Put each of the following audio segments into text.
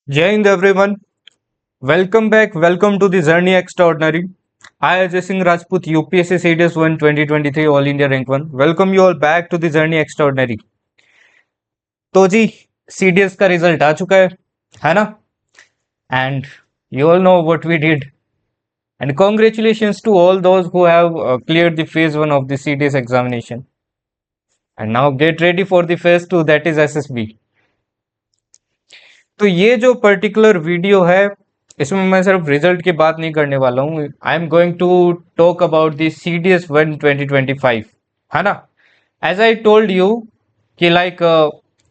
Jai Hind everyone. Welcome back. Welcome to the Journey Extraordinary. I, Ajay Singh Rajput, UPSC CDS 1 2023 All India Rank 1. Welcome you all back to the Journey Extraordinary. तो जी CDS का result आ चुका है ना? And you all know what we did. And congratulations to all those who have cleared the phase 1 of the CDS examination. And now get ready for the phase 2, that is SSB. तो ये जो particular video है इसमें मैं सिर्फ result की बात नहीं करने वाला हूँ। I am going to talk about the CDS 1 2025, है ना? एज आई टोल्ड यू कि लाइक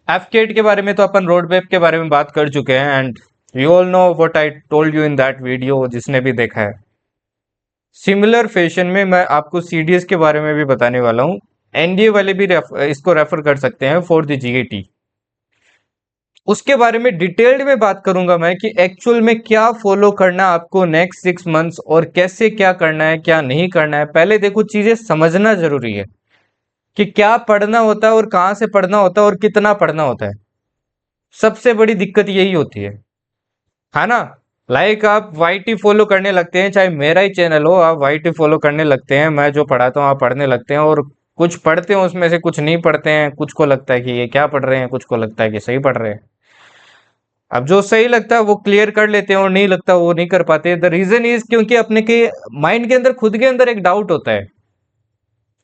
एफकेट के बारे में तो अपन रोड मैप के बारे में बात कर चुके हैं and you all know what I told you in that video, जिसने भी देखा है। सिमिलर फैशन में मैं आपको CDS के बारे में भी बताने वाला हूँ। एनडीए वाले भी इसको रेफर कर सकते हैं फॉर द जीएटी। उसके बारे में डिटेल्ड में बात करूंगा मैं कि एक्चुअल में क्या फॉलो करना आपको नेक्स्ट 6 मंथ्स और कैसे क्या करना है क्या नहीं करना है। पहले देखो, चीजें समझना जरूरी है कि क्या पढ़ना होता है और कहाँ से पढ़ना होता है और कितना पढ़ना होता है। सबसे बड़ी दिक्कत यही होती है ना? लाइक आप वाईटी फॉलो करने लगते हैं, चाहे मेरा ही चैनल हो, आप वाईटी फॉलो करने लगते हैं, मैं जो पढ़ाता हूँ आप पढ़ने लगते हैं और कुछ पढ़ते हैं उसमें से कुछ नहीं पढ़ते हैं। कुछ को लगता है कि ये क्या पढ़ रहे हैं, कुछ को लगता है कि सही पढ़ रहे हैं। अब जो सही लगता है वो क्लियर कर लेते हैं और नहीं लगता वो नहीं कर पाते। द रीजन इज क्योंकि अपने के माइंड के अंदर, खुद के अंदर एक डाउट होता है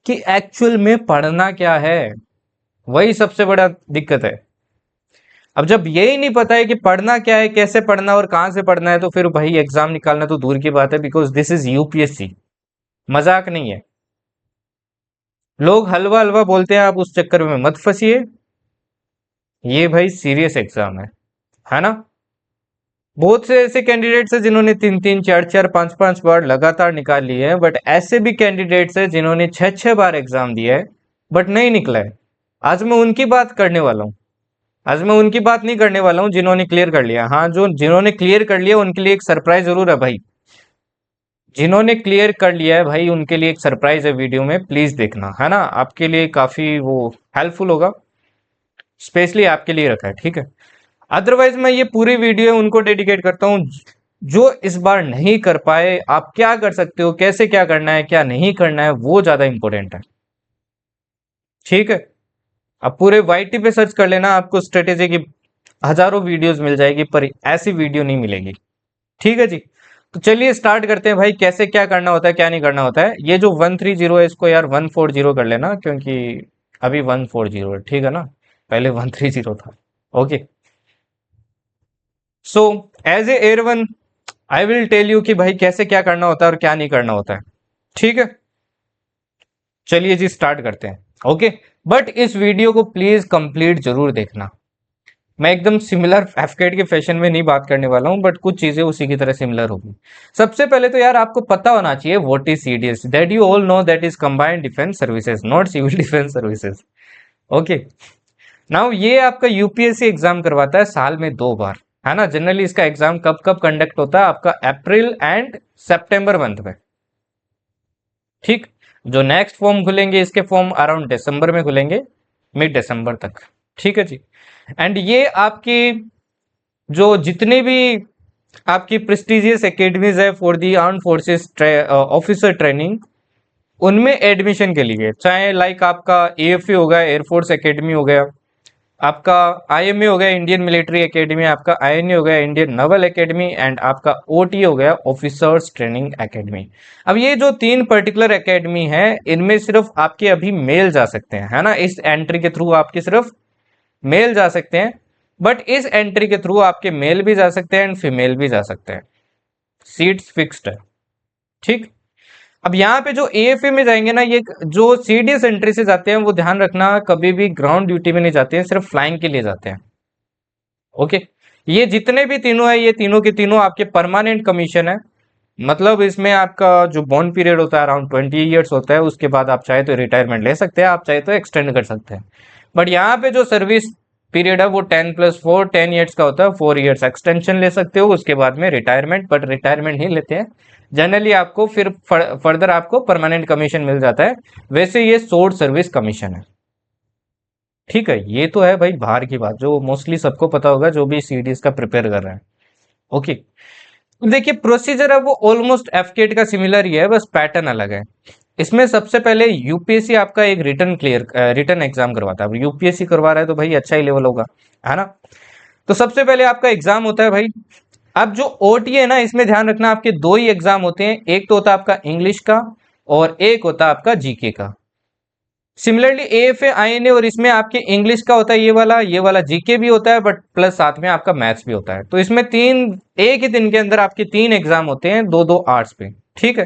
कि एक्चुअल में पढ़ना क्या है। वही सबसे बड़ा दिक्कत है। अब जब यही नहीं पता है कि पढ़ना क्या है, कैसे पढ़ना और कहां से पढ़ना है, तो फिर भाई एग्जाम निकालना तो दूर की बात है, बिकॉज दिस इज यूपीएससी, मजाक नहीं है। लोग हलवा हलवा बोलते हैं, आप उस चक्कर में मत फंसिए। ये भाई सीरियस एग्जाम है ना? बहुत से ऐसे कैंडिडेट्स हैं जिन्होंने 3-3, 4-4, 5-5 बार लगातार निकाल लिए हैं, बट ऐसे भी कैंडिडेट्स हैं जिन्होंने 6-6 बार एग्जाम दिया है बट नहीं निकला है। आज मैं उनकी बात करने वाला हूँ। आज मैं उनकी बात नहीं करने वाला हूँ जिन्होंने क्लियर कर लिया। हाँ, जो जिन्होंने क्लियर कर लिया उनके लिए एक सरप्राइज जरूर है भाई। जिन्होंने क्लियर कर लिया है भाई उनके लिए एक सरप्राइज है, वीडियो में प्लीज देखना, है ना? आपके लिए काफी वो हेल्पफुल होगा, स्पेशली आपके लिए रखा है, ठीक है? अदरवाइज मैं ये पूरी वीडियो उनको डेडिकेट करता हूँ जो इस बार नहीं कर पाए। आप क्या कर सकते हो, कैसे क्या करना है, क्या नहीं करना है, वो ज्यादा इंपॉर्टेंट है, ठीक है? आप पूरे वाईटी पे सर्च कर लेना, आपको स्ट्रेटेजी की हजारों वीडियोस मिल जाएगी, पर ऐसी वीडियो नहीं मिलेगी, ठीक है जी? तो चलिए स्टार्ट करते हैं भाई, कैसे क्या करना होता है क्या नहीं करना होता है। ये जो 130 है इसको यार 140 कर लेना, क्योंकि अभी 140 है, ठीक है ना? पहले 130 था। Okay, so as a air one I will tell you कि भाई कैसे क्या करना होता है और क्या नहीं करना होता है, ठीक है? चलिए जी स्टार्ट करते हैं। ओके, बट इस वीडियो को प्लीज कंप्लीट जरूर देखना। मैं एकदम सिमिलर एफकेट के फैशन में नहीं बात करने वाला हूं, बट कुछ चीजें उसी की तरह सिमिलर होगी। सबसे पहले तो यार आपको पता होना चाहिए what is CDS, that you all know, that is combined defence services, not civil defence services. Okay, now ये आपका यूपीएससी एग्जाम करवाता है साल में 2 बार, है ना? जनरली इसका एग्जाम कब कब कंडक्ट होता है? आपका अप्रैल एंड सितंबर मंथ में, ठीक? जो नेक्स्ट फॉर्म खुलेंगे इसके फॉर्म अराउंड दिसंबर में खुलेंगे, मिड दिसंबर तक, ठीक है जी? एंड ये आपकी जो जितने भी आपकी प्रेस्टिजियस एकेडमीज है for the arm forces officer training, उनमें एडमिशन के लिए, चाहे लाइक आपका एएफए हो गया, एयरफोर्स एकेडमी हो गया, आपका आईएमए हो गया, इंडियन मिलिट्री एकेडमी, आपका आईएनए हो गया, इंडियन नेवल एकेडमी, एंड आपका ओटी हो गया, ऑफिसर्स ट्रेनिंग एकेडमी। अब ये जो 3 पर्टिकुलर एकेडमी है, इनमें सिर्फ आपके अभी मेल जा सकते हैं, है ना? इस एंट्री के थ्रू आपके सिर्फ मेल जा सकते हैं, बट इस एंट्री के थ्रू आपके मेल भी जा सकते हैं एंड फीमेल भी जा सकते हैं। सीट्स फिक्स्ड है, ठीक? अब यहाँ पे जो एएफए में जाएंगे ना, ये जो सीडीएस एंट्री से जाते हैं, वो ध्यान रखना कभी भी ग्राउंड ड्यूटी में नहीं जाते हैं, सिर्फ फ्लाइंग के लिए जाते हैं। ओके, ये जितने भी तीनों है, ये तीनों के तीनों आपके परमानेंट कमीशन है। मतलब इसमें आपका जो बॉन्ड पीरियड होता है अराउंड 20 ईयर्स होता है, उसके बाद आप चाहे तो रिटायरमेंट ले सकते हैं, आप चाहे तो एक्सटेंड कर सकते हैं। बट यहाँ पे जो सर्विस पीरियड है वो 10+4 10 ईयर्स का होता है। 4 ईयर्स एक्सटेंशन ले सकते हो, उसके बाद में रिटायरमेंट, बट रिटायरमेंट नहीं लेते हैं जनरली, आपको फिर फर्दर आपको परमानेंट कमीशन मिल जाता है। वैसे ये शॉर्ट सर्विस कमीशन है, ठीक है, ये तो है भाई बाहर की बात जो मोस्टली सबको पता होगा जो भी सीडीएस का प्रिपेयर कर रहे हैं। ओके, देखिए प्रोसीजर है वो ऑलमोस्ट एफकेट का सिमिलर ही है, बस पैटर्न अलग है। इसमें सबसे पहले यूपीएससी आपका एक रिटर्न एग्जाम करवाता है। अब यूपीएससी करवा रहा है तो भाई अच्छा ही लेवल होगा, है ना। तो सबसे पहले आपका एग्जाम होता है भाई। अब जो ओटी है ना, इसमें ध्यान रखना आपके दो ही एग्जाम होते हैं, एक तो होता है आपका इंग्लिश का और एक होता है आपका जीके का। सिमिलरली एएफए आईएनए और इसमें आपके इंग्लिश का होता है ये वाला जीके भी होता है, बट प्लस साथ में आपका मैथ्स भी होता है। तो इसमें एक ही दिन के अंदर आपके 3 एग्जाम होते हैं, दो दो आर्ट्स पे। ठीक है,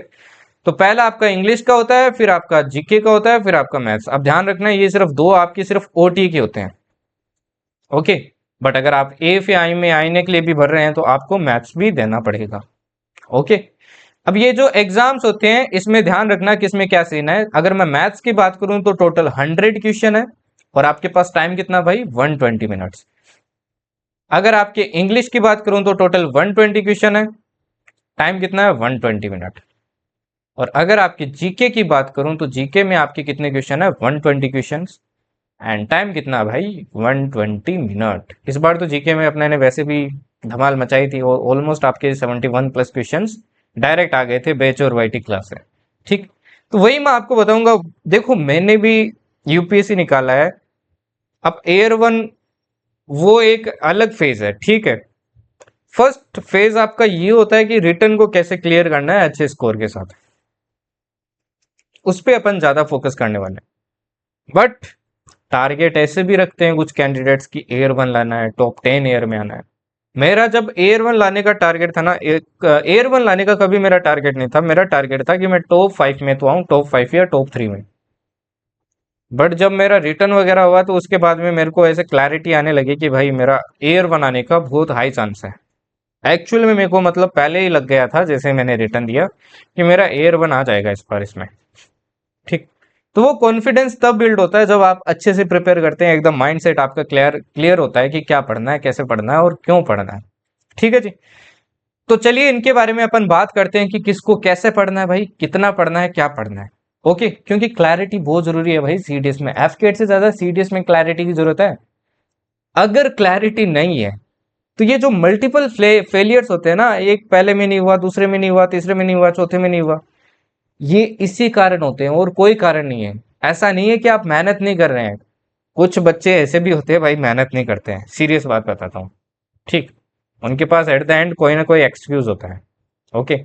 तो पहला आपका इंग्लिश का होता है, फिर आपका जीके का होता है, फिर आपका मैथ्स। अब ध्यान रखना ये सिर्फ दो आपकी सिर्फ ओटी के होते हैं। ओके, बट अगर आप एएफए आई में आईएनए के लिए भी भर रहे हैं तो आपको मैथ्स भी देना पड़ेगा। ओके, अब ये जो एग्जाम्स होते हैं इसमें ध्यान रखना कि इसमें क्या सीन है। अगर मैं मैथ्स की बात करूं तो टोटल 100 क्वेश्चन है और आपके पास टाइम कितना भाई 120 मिनट्स। अगर आपके इंग्लिश की बात करूं तो टोटल 120 क्वेश्चन है, टाइम कितना है 120 मिनट। और अगर आपके जीके की बात करूं तो जीके में आपके कितने क्वेश्चन है 120 क्वेश्चन एंड टाइम कितना है भाई 120 मिनट। इस बार तो जीके में अपने ने वैसे भी धमाल मचाई थी और ऑलमोस्ट आपके 71+ क्वेश्चंस डायरेक्ट आ गए थे बैच और वाईटी क्लास से। ठीक, तो वही मैं आपको बताऊंगा। देखो मैंने भी यूपीएससी निकाला है। अब एयर वन वो एक अलग फेज है। ठीक है, फर्स्ट फेज आपका ये होता है कि रिटर्न को कैसे क्लियर करना है अच्छे स्कोर के साथ, उस पर अपन ज्यादा फोकस करने वाले हैं। बट टारगेट ऐसे भी रखते हैं कुछ कैंडिडेट्स की एयर वन लाना है, टॉप 10 एयर में आना है। मेरा जब एयर वन लाने का टारगेट था ना, एयर वन लाने का कभी मेरा टारगेट नहीं था। मेरा टारगेट था कि मैं टॉप 5 में तो आऊं, टॉप 5 या टॉप 3 में। बट जब मेरा रिटर्न वगैरह हुआ तो उसके बाद में मेरे को ऐसे क्लैरिटी आने लगी कि भाई मेरा एयर वन आने का बहुत हाई चांस है। एक्चुअल में मेरे को मतलब पहले ही लग गया था जैसे मैंने रिटर्न दिया कि मेरा एयर वन आ जाएगा इस बार इसमें। ठीक, तो वो कॉन्फिडेंस तब बिल्ड होता है जब आप अच्छे से प्रिपेयर करते हैं, एकदम माइंडसेट आपका क्लियर क्लियर होता है कि क्या पढ़ना है, कैसे पढ़ना है और क्यों पढ़ना है। ठीक है जी, तो चलिए इनके बारे में अपन बात करते हैं कि किसको कैसे पढ़ना है भाई, कितना पढ़ना है, क्या पढ़ना है। ओके, क्योंकि क्लैरिटी बहुत जरूरी है भाई सीडीएस में। एफकेट से ज्यादा सीडीएस में क्लैरिटी की जरूरत है। अगर क्लैरिटी नहीं है तो ये जो मल्टीपल फेलियर्स होते हैं ना, एक पहले में नहीं हुआ, दूसरे में नहीं हुआ, तीसरे में नहीं हुआ, चौथे में नहीं हुआ, ये इसी कारण होते हैं और कोई कारण नहीं है। ऐसा नहीं है कि आप मेहनत नहीं कर रहे हैं। कुछ बच्चे ऐसे भी होते हैं भाई मेहनत नहीं करते हैं, सीरियस बात बताता हूँ। ठीक, उनके पास एट द एंड कोई ना कोई एक्सक्यूज होता है। ओके,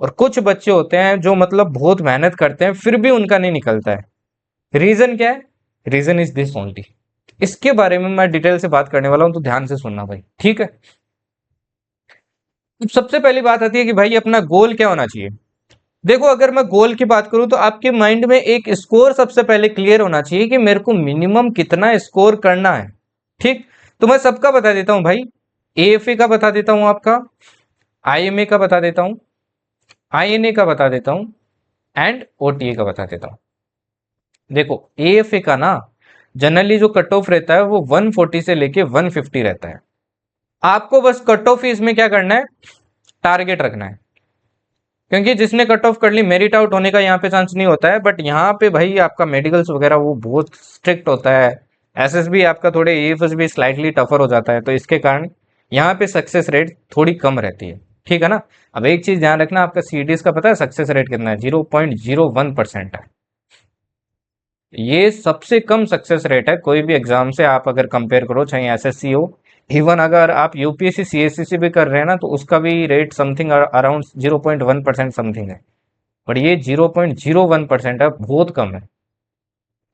और कुछ बच्चे होते हैं जो मतलब बहुत मेहनत करते हैं फिर भी उनका नहीं निकलता है। रीजन क्या है? Reason is this only. इसके बारे में मैं डिटेल से बात करने वाला हूं तो ध्यान से सुनना भाई। ठीक है, अब सबसे पहली बात आती है कि भाई अपना गोल क्या होना चाहिए। देखो अगर मैं गोल की बात करूं तो आपके माइंड में एक स्कोर सबसे पहले क्लियर होना चाहिए कि मेरे को मिनिमम कितना स्कोर करना है। ठीक, तो मैं सबका बता देता हूं भाई। एएफए का बता देता हूं, आपका आईएमए का बता देता हूं, आईएनए का बता देता हूं एंड ओटीए का बता देता हूं। देखो एएफए का ना जनरली जो कट ऑफ रहता है वो 140 से लेके 150 रहता है। आपको बस कट ऑफ इसमें क्या करना है, टारगेट रखना है। क्योंकि जिसने कट ऑफ कर ली मेरिट आउट होने का यहाँ पे चांस नहीं होता है। बट यहाँ पे भाई आपका मेडिकल्स वगैरह वो बहुत स्ट्रिक्ट होता है। एसएसबी आपका थोड़े एएफएस भी स्लाइटली टफर हो जाता है, तो इसके कारण यहाँ पे सक्सेस रेट थोड़ी कम रहती है। ठीक है ना। अब एक चीज ध्यान रखना, आपका सीडीएस का पता है सक्सेस रेट कितना है? 0.01% है। ये सबसे कम सक्सेस रेट है कोई भी एग्जाम से आप अगर कंपेयर करो, चाहे एसएससी हो। इवन अगर आप यूपीएससी सीएससी भी कर रहे हैं ना तो उसका भी रेट समथिंग अराउंड 0.1% समथिंग है। बट ये 0.01% है, बहुत कम है।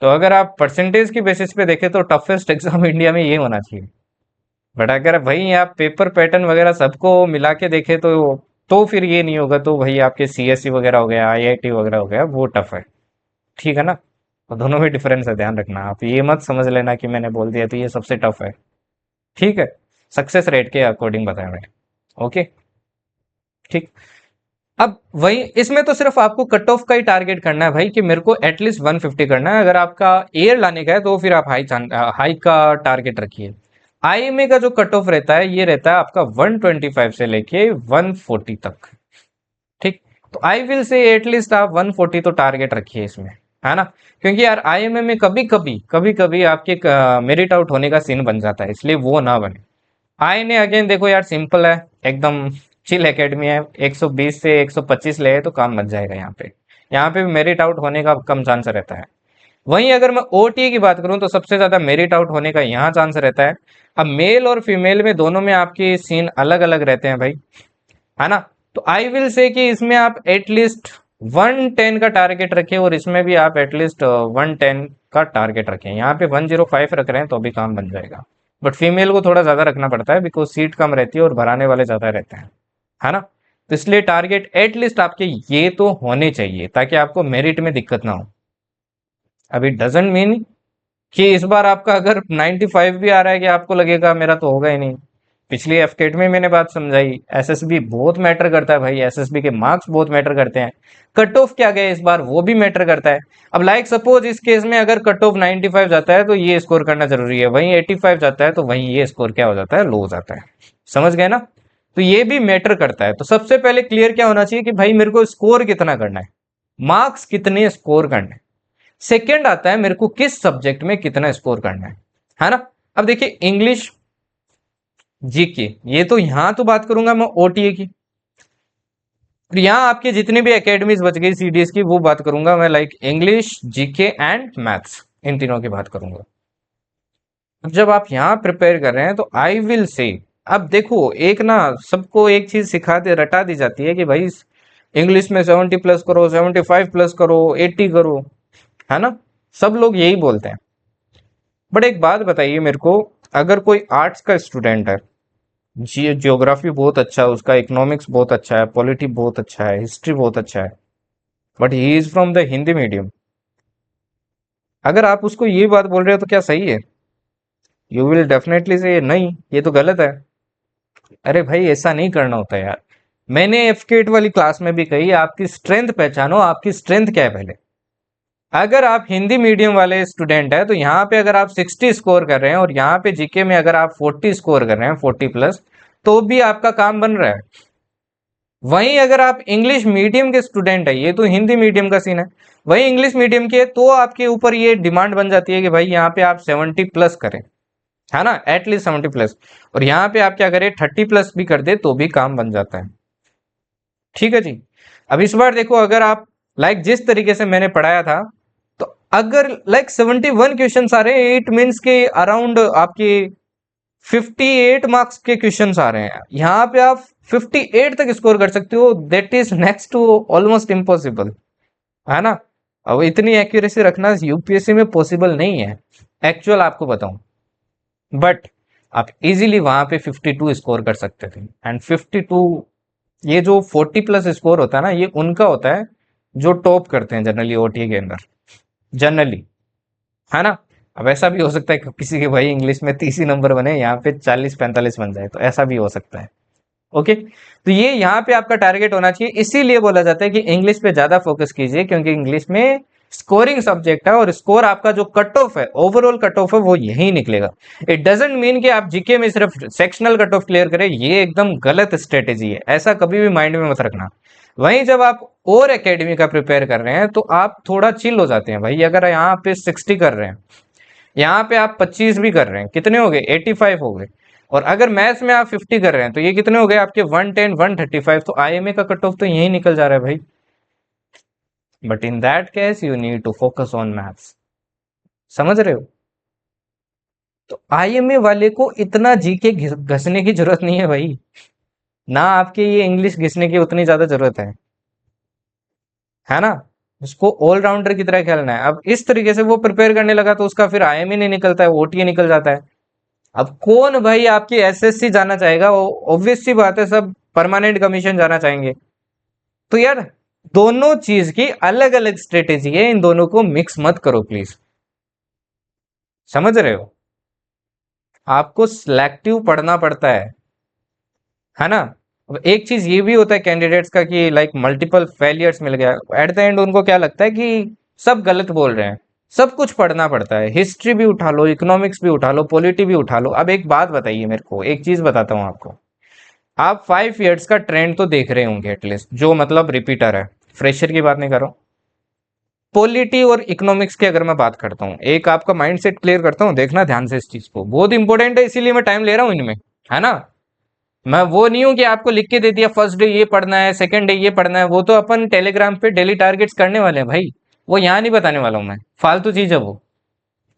तो अगर आप परसेंटेज की बेसिस पे देखें तो टफेस्ट एग्जाम इंडिया में ये होना चाहिए। बट अगर भाई आप पेपर पैटर्न वगैरह सबको मिला के देखें तो फिर ये नहीं होगा। तो भाई आपके सीएससी वगैरह हो गया, आईआईटी वगैरह हो गया, वो टफ है। ठीक है ना, तो दोनों में डिफरेंस है, ध्यान रखना। आप ये मत समझ लेना कि मैंने बोल दिया तो ये सबसे टफ है। ठीक है, सक्सेस रेट के अकॉर्डिंग बताया मैंने। ओके, ठीक। अब वही इसमें तो सिर्फ आपको कट ऑफ का ही टारगेट करना है भाई कि मेरे को एटलीस्ट 150 करना है। अगर आपका एयर लाने का है तो फिर आप हाई का टारगेट रखिए। आईएमए का जो कट ऑफ रहता है ये रहता है आपका 125 से लेके 140 तक। ठीक, तो आई विल से एटलीस्ट आप 140 तो टारगेट रखिए इसमें। है ना। क्योंकि यार आईएमए में कभी कभी आपके मेरिट आउट होने का सीन बन जाता है, इसलिए वो ना बने। आईएमए अगेन देखो यार, सिंपल है एकदम, चिल एकेडमी है, 120 से 125 ले तो काम बन जाएगा यहाँ पे। यहाँ पे भी मेरिट आउट होने का कम चांस रहता है। वहीं अगर मैं ओटीए की बात करूं तो सबसे ज्यादा मेरिट आउट होने का यहाँ चांस रहता है। अब मेल और फीमेल में दोनों में आपके सीन अलग अलग रहते हैं भाई, है ना। तो आई विल से कि इसमें आप एटलीस्ट 110 का टारगेट रखें, और इसमें भी आप एटलीस्ट 110 का टारगेट रखें। यहाँ पे 105 रख रहे हैं तो भी काम बन जाएगा। बट फीमेल को थोड़ा ज्यादा रखना पड़ता है, बिकॉज सीट कम रहती है और भराने वाले ज्यादा रहते हैं, है ना। तो इसलिए टारगेट एटलीस्ट आपके ये तो होने चाहिए, ताकि आपको मेरिट में दिक्कत ना हो। अभी डजेंट मीन कि इस बार आपका अगर 95 भी आ रहा है कि आपको लगेगा मेरा तो होगा ही नहीं। पिछली एफकेट में मैंने बात समझाई, एसएसबी बहुत मैटर करता है भाई, एसएसबी के मार्क्स बहुत मैटर करते हैं। कट ऑफ क्या गए इस बार वो भी मैटर करता है। अब लाइक सपोज इस केस में अगर कट ऑफ 95 जाता है तो ये स्कोर करना जरूरी है, वहीं 85 जाता है तो वहीं ये स्कोर क्या हो जाता है, लो हो जाता है। समझ गए ना। तो ये भी मैटर करता है। तो सबसे पहले क्लियर क्या होना चाहिए कि भाई मेरे को स्कोर कितना करना है, मार्क्स कितने स्कोर करने हैं। सेकेंड आता है मेरे को किस सब्जेक्ट में कितना स्कोर करना है ना। अब देखिए इंग्लिश, जीके, ये तो यहां तो बात करूंगा मैं ओटीए की। और यहाँ आपके जितने भी एकेडमीज बच गई सीडीएस की वो बात करूंगा मैं, like English, GK and maths, इन तीनों की बात करूंगा। अब जब आप यहाँ प्रिपेयर कर रहे हैं तो आई विल से, अब देखो एक ना सबको एक चीज सिखा दे रटा दी जाती है कि भाई इंग्लिश में 70 प्लस करो, 75 प्लस करो, 80 करो, है ना। सब लोग यही बोलते हैं। बट एक बात बताइए मेरे को, अगर कोई आर्ट्स का स्टूडेंट है, जियोग्राफी बहुत अच्छा है उसका, इकोनॉमिक्स बहुत अच्छा है, पॉलिटी बहुत अच्छा है, हिस्ट्री बहुत अच्छा है, but he is from the Hindi medium, अगर आप उसको ये बात बोल रहे हो तो क्या सही है? यू विल डेफिनेटली से नहीं, ये तो गलत है। अरे भाई ऐसा नहीं करना होता यार। मैंने एफकेट वाली क्लास में भी कही, आपकी स्ट्रेंथ पहचानो, आपकी स्ट्रेंथ क्या है पहले। अगर आप हिंदी मीडियम वाले स्टूडेंट है तो यहाँ पे अगर आप 60 स्कोर कर रहे हैं और यहाँ पे जीके में अगर आप 40 स्कोर कर रहे हैं, 40 प्लस, तो भी आपका काम बन रहा है। वहीं अगर आप इंग्लिश मीडियम के स्टूडेंट है, ये तो हिंदी मीडियम का सीन है, वहीं इंग्लिश मीडियम के, तो आपके ऊपर ये डिमांड बन जाती है कि भाई यहाँ पे आप 70 प्लस करें, है ना, एटलीस्ट 70 प्लस। और यहाँ पे आप क्या करें, 30 प्लस भी कर दे तो भी काम बन जाता है। ठीक है जी। अब इस बार देखो, अगर आप लाइक जिस तरीके से मैंने पढ़ाया था, तो अगर लाइक 71 क्वेश्चन आ रहे हैं, इट मीन्स के अराउंड आपके 58 मार्क्स के क्वेश्चंस आ रहे हैं। यहाँ पे आप 58 तक स्कोर कर सकते हो, that is next to almost impossible, है ना। अब इतनी एक्यूरेसी रखना यूपीएससी में पॉसिबल नहीं है, एक्चुअल आपको बताऊं। बट आप इजीली वहां पे 52 स्कोर कर सकते थे। एंड 52, ये जो 40 प्लस स्कोर होता है ना, ये उनका होता है जो टॉप करते हैं जनरली ओटीए के अंदर, जनरली, है ना। अब ऐसा भी हो सकता है कि किसी के भाई इंग्लिश में 30 ही नंबर बने, यहाँ पे 40-45 बन जाए, तो ऐसा भी हो सकता है। ओके, तो ये यहाँ पे आपका टारगेट होना चाहिए। इसीलिए बोला जाता है कि इंग्लिश पे ज्यादा फोकस कीजिए, क्योंकि इंग्लिश में स्कोरिंग सब्जेक्ट है, और स्कोर आपका जो कट ऑफ है, ओवरऑल कट ऑफ है, वो यही निकलेगा। इट डजेंट मीन कि आप जीके में सिर्फ सेक्शनल कट ऑफ क्लियर करें, ये एकदम गलत स्ट्रेटेजी है, ऐसा कभी भी माइंड में मत रखना। वहीं जब आप और एकेडमी का प्रिपेयर कर रहे हैं तो आप थोड़ा चिल हो जाते हैं भाई। अगर यहाँ पे 60 कर रहे हैं, यहाँ पे आप 25 भी कर रहे हैं, कितने हो गए, 85 हो गए। और अगर मैथ्स में आप 50 कर रहे हैं तो ये कितने हो गए आपके, 110, 135। तो आईएमए का कट ऑफ तो यही निकल जा रहा है भाई। But in that case you need to focus on maths, समझ रहे हो। तो आईएमए वाले को इतना जीके घसने की जरूरत नहीं है भाई, ना आपके ये इंग्लिश घिसने की उतनी ज्यादा जरूरत है ना। उसको ऑलराउंडर की तरह खेलना है। अब इस तरीके से वो प्रिपेयर करने लगा तो उसका फिर आईएमए नहीं निकलता है, ओटीए निकल जाता है। अब कौन भाई आपकी एसएससी जाना चाहेगा, वो ऑब्वियस सी बात है, सब परमानेंट कमीशन जाना चाहेंगे। तो यार दोनों चीज की अलग अलग स्ट्रेटेजी है, इन दोनों को मिक्स मत करो प्लीज, समझ रहे हो। आपको सिलेक्टिव पढ़ना पड़ता है ना। अब एक चीज ये भी होता है कैंडिडेट्स का कि लाइक मल्टीपल फेलियर्स मिल गया, एट द एंड उनको क्या लगता है कि सब गलत बोल रहे हैं। सब कुछ पढ़ना पड़ता है, हिस्ट्री भी उठा लो, इकोनॉमिक्स भी उठा लो, पॉलिटी भी उठा लो। अब एक बात बताइए मेरे को, एक चीज बताता हूँ आपको। आप 5 ईयर्स का ट्रेंड तो देख रहे होंगे एटलीस्ट, जो मतलब रिपीटर है, फ्रेशर की बात नहीं कर रहा हूं। पॉलिटी और इकोनॉमिक्स की अगर मैं बात करता हूँ, एक आपका माइंडसेट क्लियर करता हूँ, देखना ध्यान से इस चीज को, बहुत इंपॉर्टेंट है, इसीलिए मैं टाइम ले रहा हूँ इनमें, है ना। मैं वो नहीं हूँ कि आपको लिख के दे दिया फर्स्ट डे ये पढ़ना है, सेकंड डे ये पढ़ना है, वो तो अपन टेलीग्राम पे डेली टारगेट्स करने वाले हैं भाई। वो यहाँ नहीं बताने वाला हूँ मैं, फालतू चीज है वो।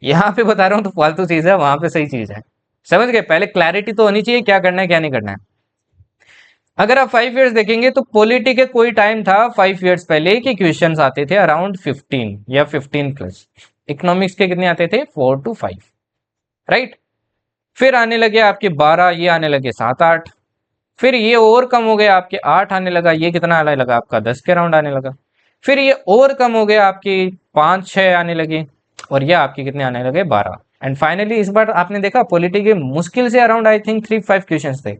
यहाँ पे बता रहा हूँ तो फालतू चीज है, वहां पे सही चीज है। समझ गए, पहले क्लैरिटी तो होनी चाहिए क्या करना है क्या नहीं करना है। अगर आप 5 इयर्स देखेंगे तो पॉलिटी के कोई टाइम था 5 इयर्स पहले कि क्वेश्चंस आते थे अराउंड 15 या 15+। इकोनॉमिक्स के कितने आते थे? 4 to 5, राइट। फिर आने लगे आपके 12, ये आने लगे 7-8, फिर ये और कम हो गया आपके 8 आने लगा, ये कितना आने लगा आपका 10 के राउंड आने लगा। फिर ये और कम हो गया आपके 5-6 आने लगे, और ये आपके कितने आने लगे 12। एंड फाइनली इस बार आपने देखा पॉलिटी के मुश्किल से अराउंड आई थिंक 3-5 क्वेश्चन थे,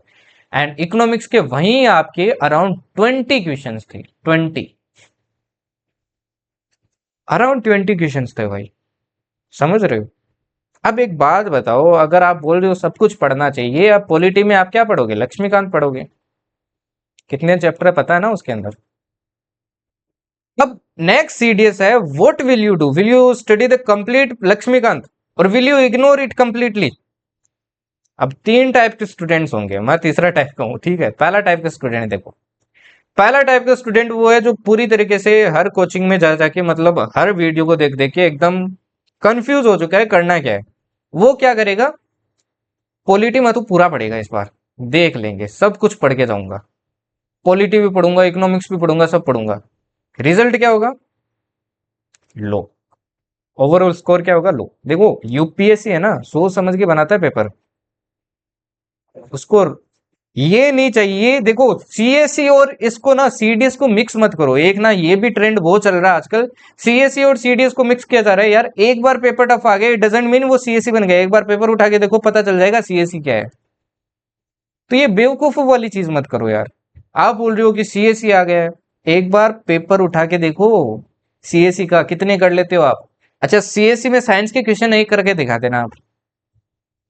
एंड इकोनॉमिक्स के वहीं आपके अराउंड 20 क्वेश्चन थे। 20, अराउंड 20 क्वेश्चन थे भाई, समझ रहे हो। अब एक बात बताओ, अगर आप बोल रहे हो सब कुछ पढ़ना चाहिए, अब पॉलिटी में आप क्या पढ़ोगे? लक्ष्मीकांत पढ़ोगे। कितने चैप्टर पता है ना उसके अंदर। अब नेक्स्ट सीडीएस है, what will you do? Will you study the complete Laxmikanth और will you ignore it completely? अब 3 टाइप के स्टूडेंट्स होंगे, मैं तीसरा टाइप का हूँ, ठीक है। पहला टाइप का स्टूडेंट देखो, पहला टाइप का स्टूडेंट वो है जो पूरी तरीके से हर कोचिंग में जा जाके, मतलब हर वीडियो को देख देख के एकदम कंफ्यूज हो चुका है करना क्या है। वो क्या करेगा, पॉलिटी में तो पूरा पढ़ेगा इस बार, देख लेंगे सब कुछ पढ़ के जाऊंगा, पॉलिटी भी पढ़ूंगा इकोनॉमिक्स भी पढ़ूंगा सब पढ़ूंगा। रिजल्ट क्या होगा? लो। ओवरऑल स्कोर क्या होगा? लो। देखो यूपीएससी है ना, सोच समझ के बनाता है पेपर, उसको ये नहीं चाहिए। देखो सीएससी और इसको ना सीडीएस को मिक्स मत करो, एक ना ये भी ट्रेंड बहुत चल रहा है आजकल, सीएससी और सीडीएस को मिक्स किया जा रहा है यार। एक बार पेपर टफ आ गया इट डजंट मीन वो सीएससी बन गया, एक बार पेपर उठा के देखो पता चल जाएगा सीएससी क्या है। तो ये बेवकूफ वाली चीज मत करो यार। आप बोल रहे हो कि सीएससी आ गया है, एक बार पेपर उठा के देखो सीएससी का कितने कर लेते हो आप। अच्छा सीएससी में साइंस के क्वेश्चन एक करके दिखा देना आप,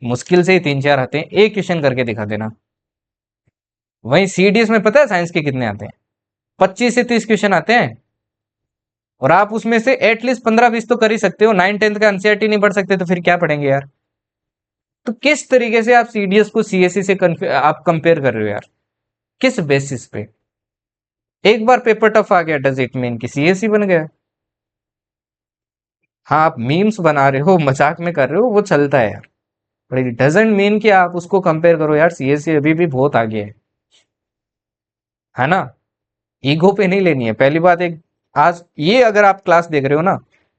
मुश्किल से ही 3-4 आते हैं, एक क्वेश्चन करके दिखा देना। वहीं सीडीएस में पता है साइंस के कितने आते हैं? 25 से 30 क्वेश्चन आते हैं, और आप उसमें से एटलीस्ट 15-20 तो कर ही सकते हो। 9-10 का एनसीईआरटी नहीं पढ़ सकते तो फिर क्या पढ़ेंगे यार। तो किस तरीके से आप सीडीएस को सीएससी से आप कंपेयर कर रहे हो यार, किस बेसिस पे? एक बार पेपर टफ आ गया डज इट मीन कि सीएससी बन गया? हाँ आप मीम्स बना रहे हो, मजाक में कर रहे हो, वो चलता है यार, बट इट डजेंट मीन कि आप उसको कंपेयर करो यार। सीएससी अभी भी बहुत आगे है ना। ईगो पे नहीं लेनी है पहली बात। एक आज ये अगर आप क्लास देख रहे हो ना,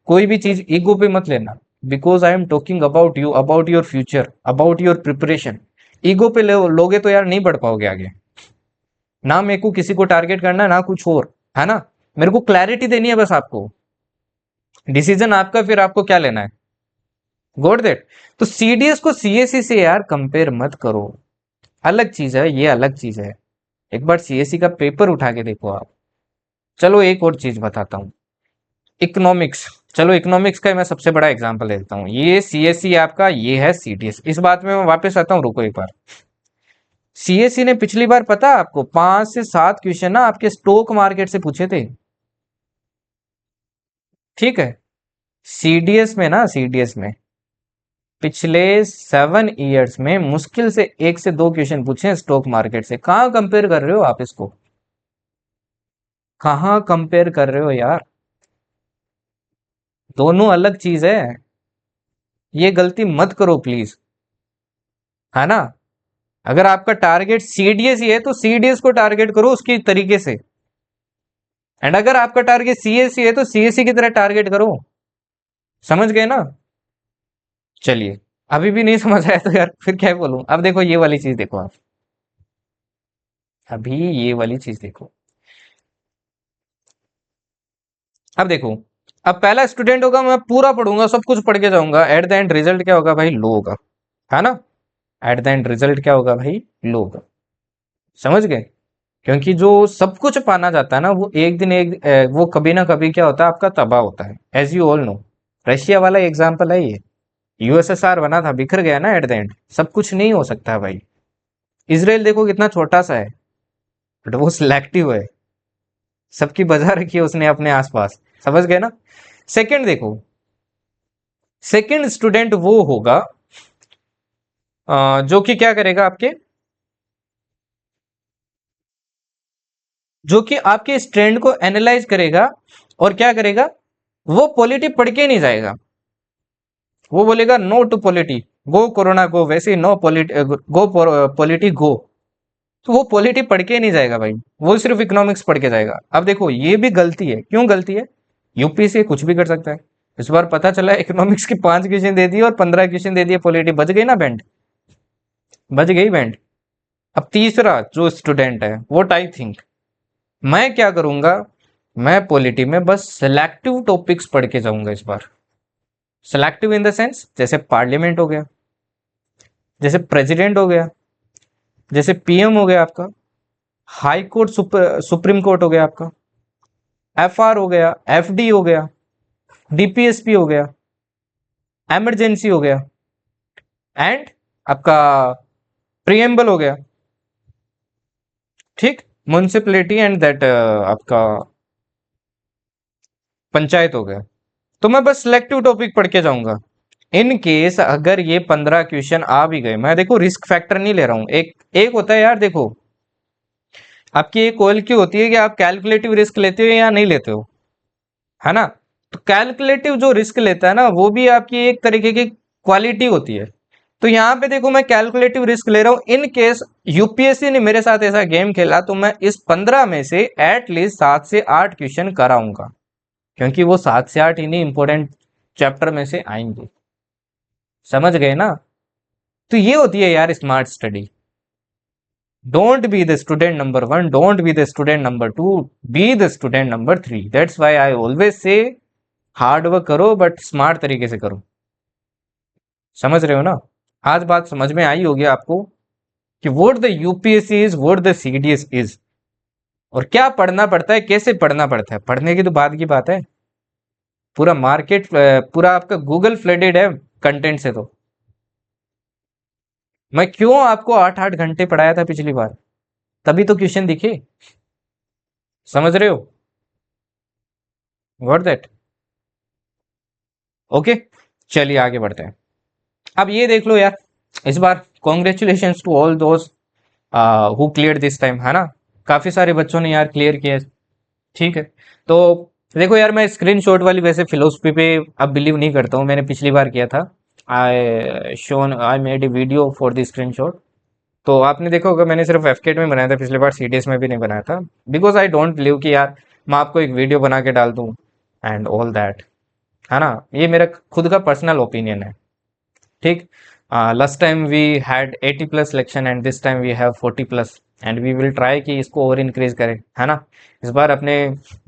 कोई भी चीज ईगो पे मत लेना, because I am talking about you, about your future, about your preparation. Ego पे लोगे तो यार नहीं बढ़ पाओगे आगे। ना मेरे को किसी को टारगेट करना है ना कुछ और, है ना। मेरे को क्लैरिटी देनी है बस आपको, डिसीजन आपका, फिर आपको क्या लेना है, गॉट दैट। तो सीडीएस को सीएससी से यार कंपेयर मत करो, अलग चीज है ये, अलग चीज है। एक बार सीएससी का पेपर उठा के देखो आप। चलो एक और चीज बताता हूँ, इकोनॉमिक्स। चलो इकोनॉमिक्स का मैं सबसे बड़ा एग्जांपल देता हूँ, ये सीएससी आपका, ये है सीडीएस। इस बात में मैं वापस आता हूँ, रुको एक बार। सीएससी ने पिछली बार पता है आपको 5 से 7 क्वेश्चन ना आपके स्टॉक मार्केट से पूछे थे, ठीक है। सीडीएस में ना, सीडीएस में पिछले 7 इयर्स में मुश्किल से 1 से 2 क्वेश्चन पूछे हैं स्टॉक मार्केट से। कहाँ कंपेयर कर रहे हो आप इसको, कहाँ कंपेयर कर रहे हो यार, दोनों अलग चीज है। ये गलती मत करो प्लीज, है ना। अगर आपका टारगेट सीडीएस ही है तो सीडीएस को टारगेट करो उसकी तरीके से, एंड अगर आपका टारगेट सीएससी है तो सीएससी की तरह टारगेट करो, समझ गए ना। चलिए, अभी भी नहीं समझ आया तो यार फिर क्या बोलूं। अब देखो ये वाली चीज देखो आप, अभी ये वाली चीज देखो। अब देखो, अब पहला स्टूडेंट होगा, मैं पूरा पढ़ूंगा सब कुछ पढ़ के जाऊंगा, एट द एंड रिजल्ट क्या होगा भाई? लो होगा, है ना। एट द एंड रिजल्ट क्या होगा भाई? लो होगा, समझ गए। क्योंकि जो सब कुछ पाना जाता है ना, वो एक दिन वो कभी ना कभी क्या होता है आपका, तबाह होता है। As you all know, Russia वाला एग्जाम्पल है ये, यूएसएसआर बना था, बिखर गया ना एट द एंड। सब कुछ नहीं हो सकता है भाई। इसराइल देखो कितना छोटा सा है, बट वो सिलेक्टिव है, सबकी बजा रखी है उसने अपने आसपास, समझ गए ना। सेकंड देखो, सेकंड स्टूडेंट वो होगा जो कि क्या करेगा आपके, जो कि आपके इस ट्रेंड को एनालाइज करेगा और क्या करेगा, वो पॉलिटी पढ़ के नहीं जाएगा, वो बोलेगा no to polity, go corona go, वैसे ही no polity go, polity go. तो वो पॉलिटी पढ़ के नहीं जाएगा भाई, वो सिर्फ इकोनॉमिक्स पढ़ के जाएगा। अब देखो ये भी गलती है, क्यों गलती है, यूपीएससी कुछ भी कर सकता है। इस बार पता चला इकोनॉमिक्स के 5 क्वेश्चन दे दिए और 15 क्वेश्चन दे दिए पॉलिटी, बच गई ना बैंड, बच गई बैंड। अब तीसरा जो स्टूडेंट है, व्हाट आई थिंक, मैं क्या करूंगा, मैं पॉलिटी में बस सिलेक्टिव टॉपिक्स पढ़ के जाऊंगा इस बार। सिलेक्टिव इन द सेंस, जैसे पार्लियामेंट हो गया, जैसे प्रेसिडेंट हो गया, जैसे पीएम हो गया आपका, हाई कोर्ट, सुप्रीम कोर्ट हो गया आपका, एफआर हो गया, एफडी हो गया, डीपीएसपी हो गया, एमरजेंसी हो गया, एंड आपका प्रिएम्बल हो गया, ठीक, म्युनिसिपलिटी एंड दैट आपका पंचायत हो गया। तो मैं बस सिलेक्टिव टॉपिक पढ़ के जाऊंगा। इन केस अगर ये 15 क्वेश्चन आ भी गए, मैं देखो रिस्क फैक्टर नहीं ले रहा हूं, एक एक होता है यार, देखो आपकी एक कॉल की होती है कि आप कैलकुलेटिव रिस्क लेते हो या नहीं लेते हो, है ना। तो कैलकुलेटिव जो रिस्क लेता है ना, वो भी आपकी एक तरीके की क्वालिटी होती है। तो यहाँ पे देखो मैं कैलकुलेटिव रिस्क ले रहा हूं, इन केस यूपीएससी ने मेरे साथ ऐसा गेम खेला तो मैं इस 15 में से एटलीस्ट 7 से 8 क्वेश्चन कराऊंगा, क्योंकि वो 7 से 8 इन्हीं इंपॉर्टेंट चैप्टर में से आएंगे। समझ गए ना। तो ये होती है यार smart study. Don't be the student number 1, don't be the student number 2, be the student number 3। That's why I always say hard work करो बट स्मार्ट तरीके से करो। समझ रहे हो ना। आज बात समझ में आई होगी आपको कि what the UPSC is, what the CDS is, और क्या पढ़ना पड़ता है, कैसे पढ़ना पड़ता है। पढ़ने की तो बाद की बात है, पूरा मार्केट, पूरा आपका गूगल फ्लडेड है कंटेंट से। तो मैं क्यों आपको 8-8 घंटे पढ़ाया था पिछली बार, तभी तो क्वेश्चन दिखे। समझ रहे हो, गॉट दैट। ओके, चलिए आगे बढ़ते हैं। अब ये देख लो यार, इस बार congratulation to all those who clear this time, है ना। काफी सारे बच्चों ने यार क्लियर किया, ठीक है। तो देखो यार, मैं स्क्रीनशॉट वाली वैसे फिलोसफी पे अब बिलीव नहीं करता हूँ, मैंने पिछली बार किया था। I made a video for the screenshot. तो आपने देखा होगा मैंने सिर्फ एफकेट में बनाया था पिछली बार, सीडीएस में भी नहीं बनाया था, बिकॉज आई डोंट बिलीव कि यार मैं आपको एक वीडियो बना के डाल दूँ एंड ऑल दैट, है ना। ये मेरा खुद का पर्सनल ओपिनियन है, ठीक। Last time we had 80+ selection and this time we have 40+, and we will try कि इसको और इंक्रीज करें, है ना। इस बार अपने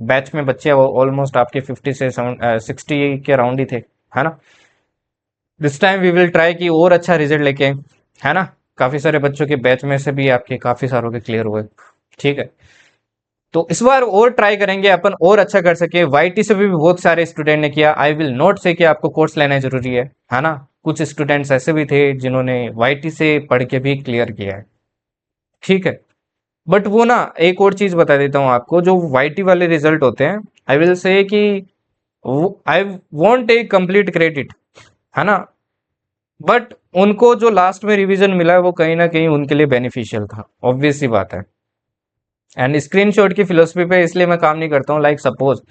बैच में बच्चे ऑलमोस्ट आपके 50 से 60 के अराउंड ही थे, है ना। This time we will try कि और अच्छा रिजल्ट लेके आएं, है ना। काफी सारे बच्चों के बैच में से भी आपके काफी सारों के क्लियर हुए, ठीक है। तो इस बार और ट्राई करेंगे अपन, और अच्छा कर सके। वाईटी से भी बहुत सारे स्टूडेंट ने किया, आई विल नॉट से कि आपको कोर्स लेना जरूरी है ना। कुछ स्टूडेंट्स ऐसे भी थे जिन्होंने वाईटी से पढ़ के भी क्लियर किया है, ठीक है। बट वो ना, एक और चीज बता देता हूँ आपको, जो वाईटी वाले रिजल्ट होते हैं, आई विल से कि I want A complete credit, है ना। बट उनको जो लास्ट में रिवीजन मिला है वो कहीं ना कहीं उनके लिए बेनिफिशियल था, ऑब्वियस सी बात है। एंड स्क्रीनशॉट की फिलोसफी पे इसलिए मैं काम नहीं करता हूँ, लाइक सपोज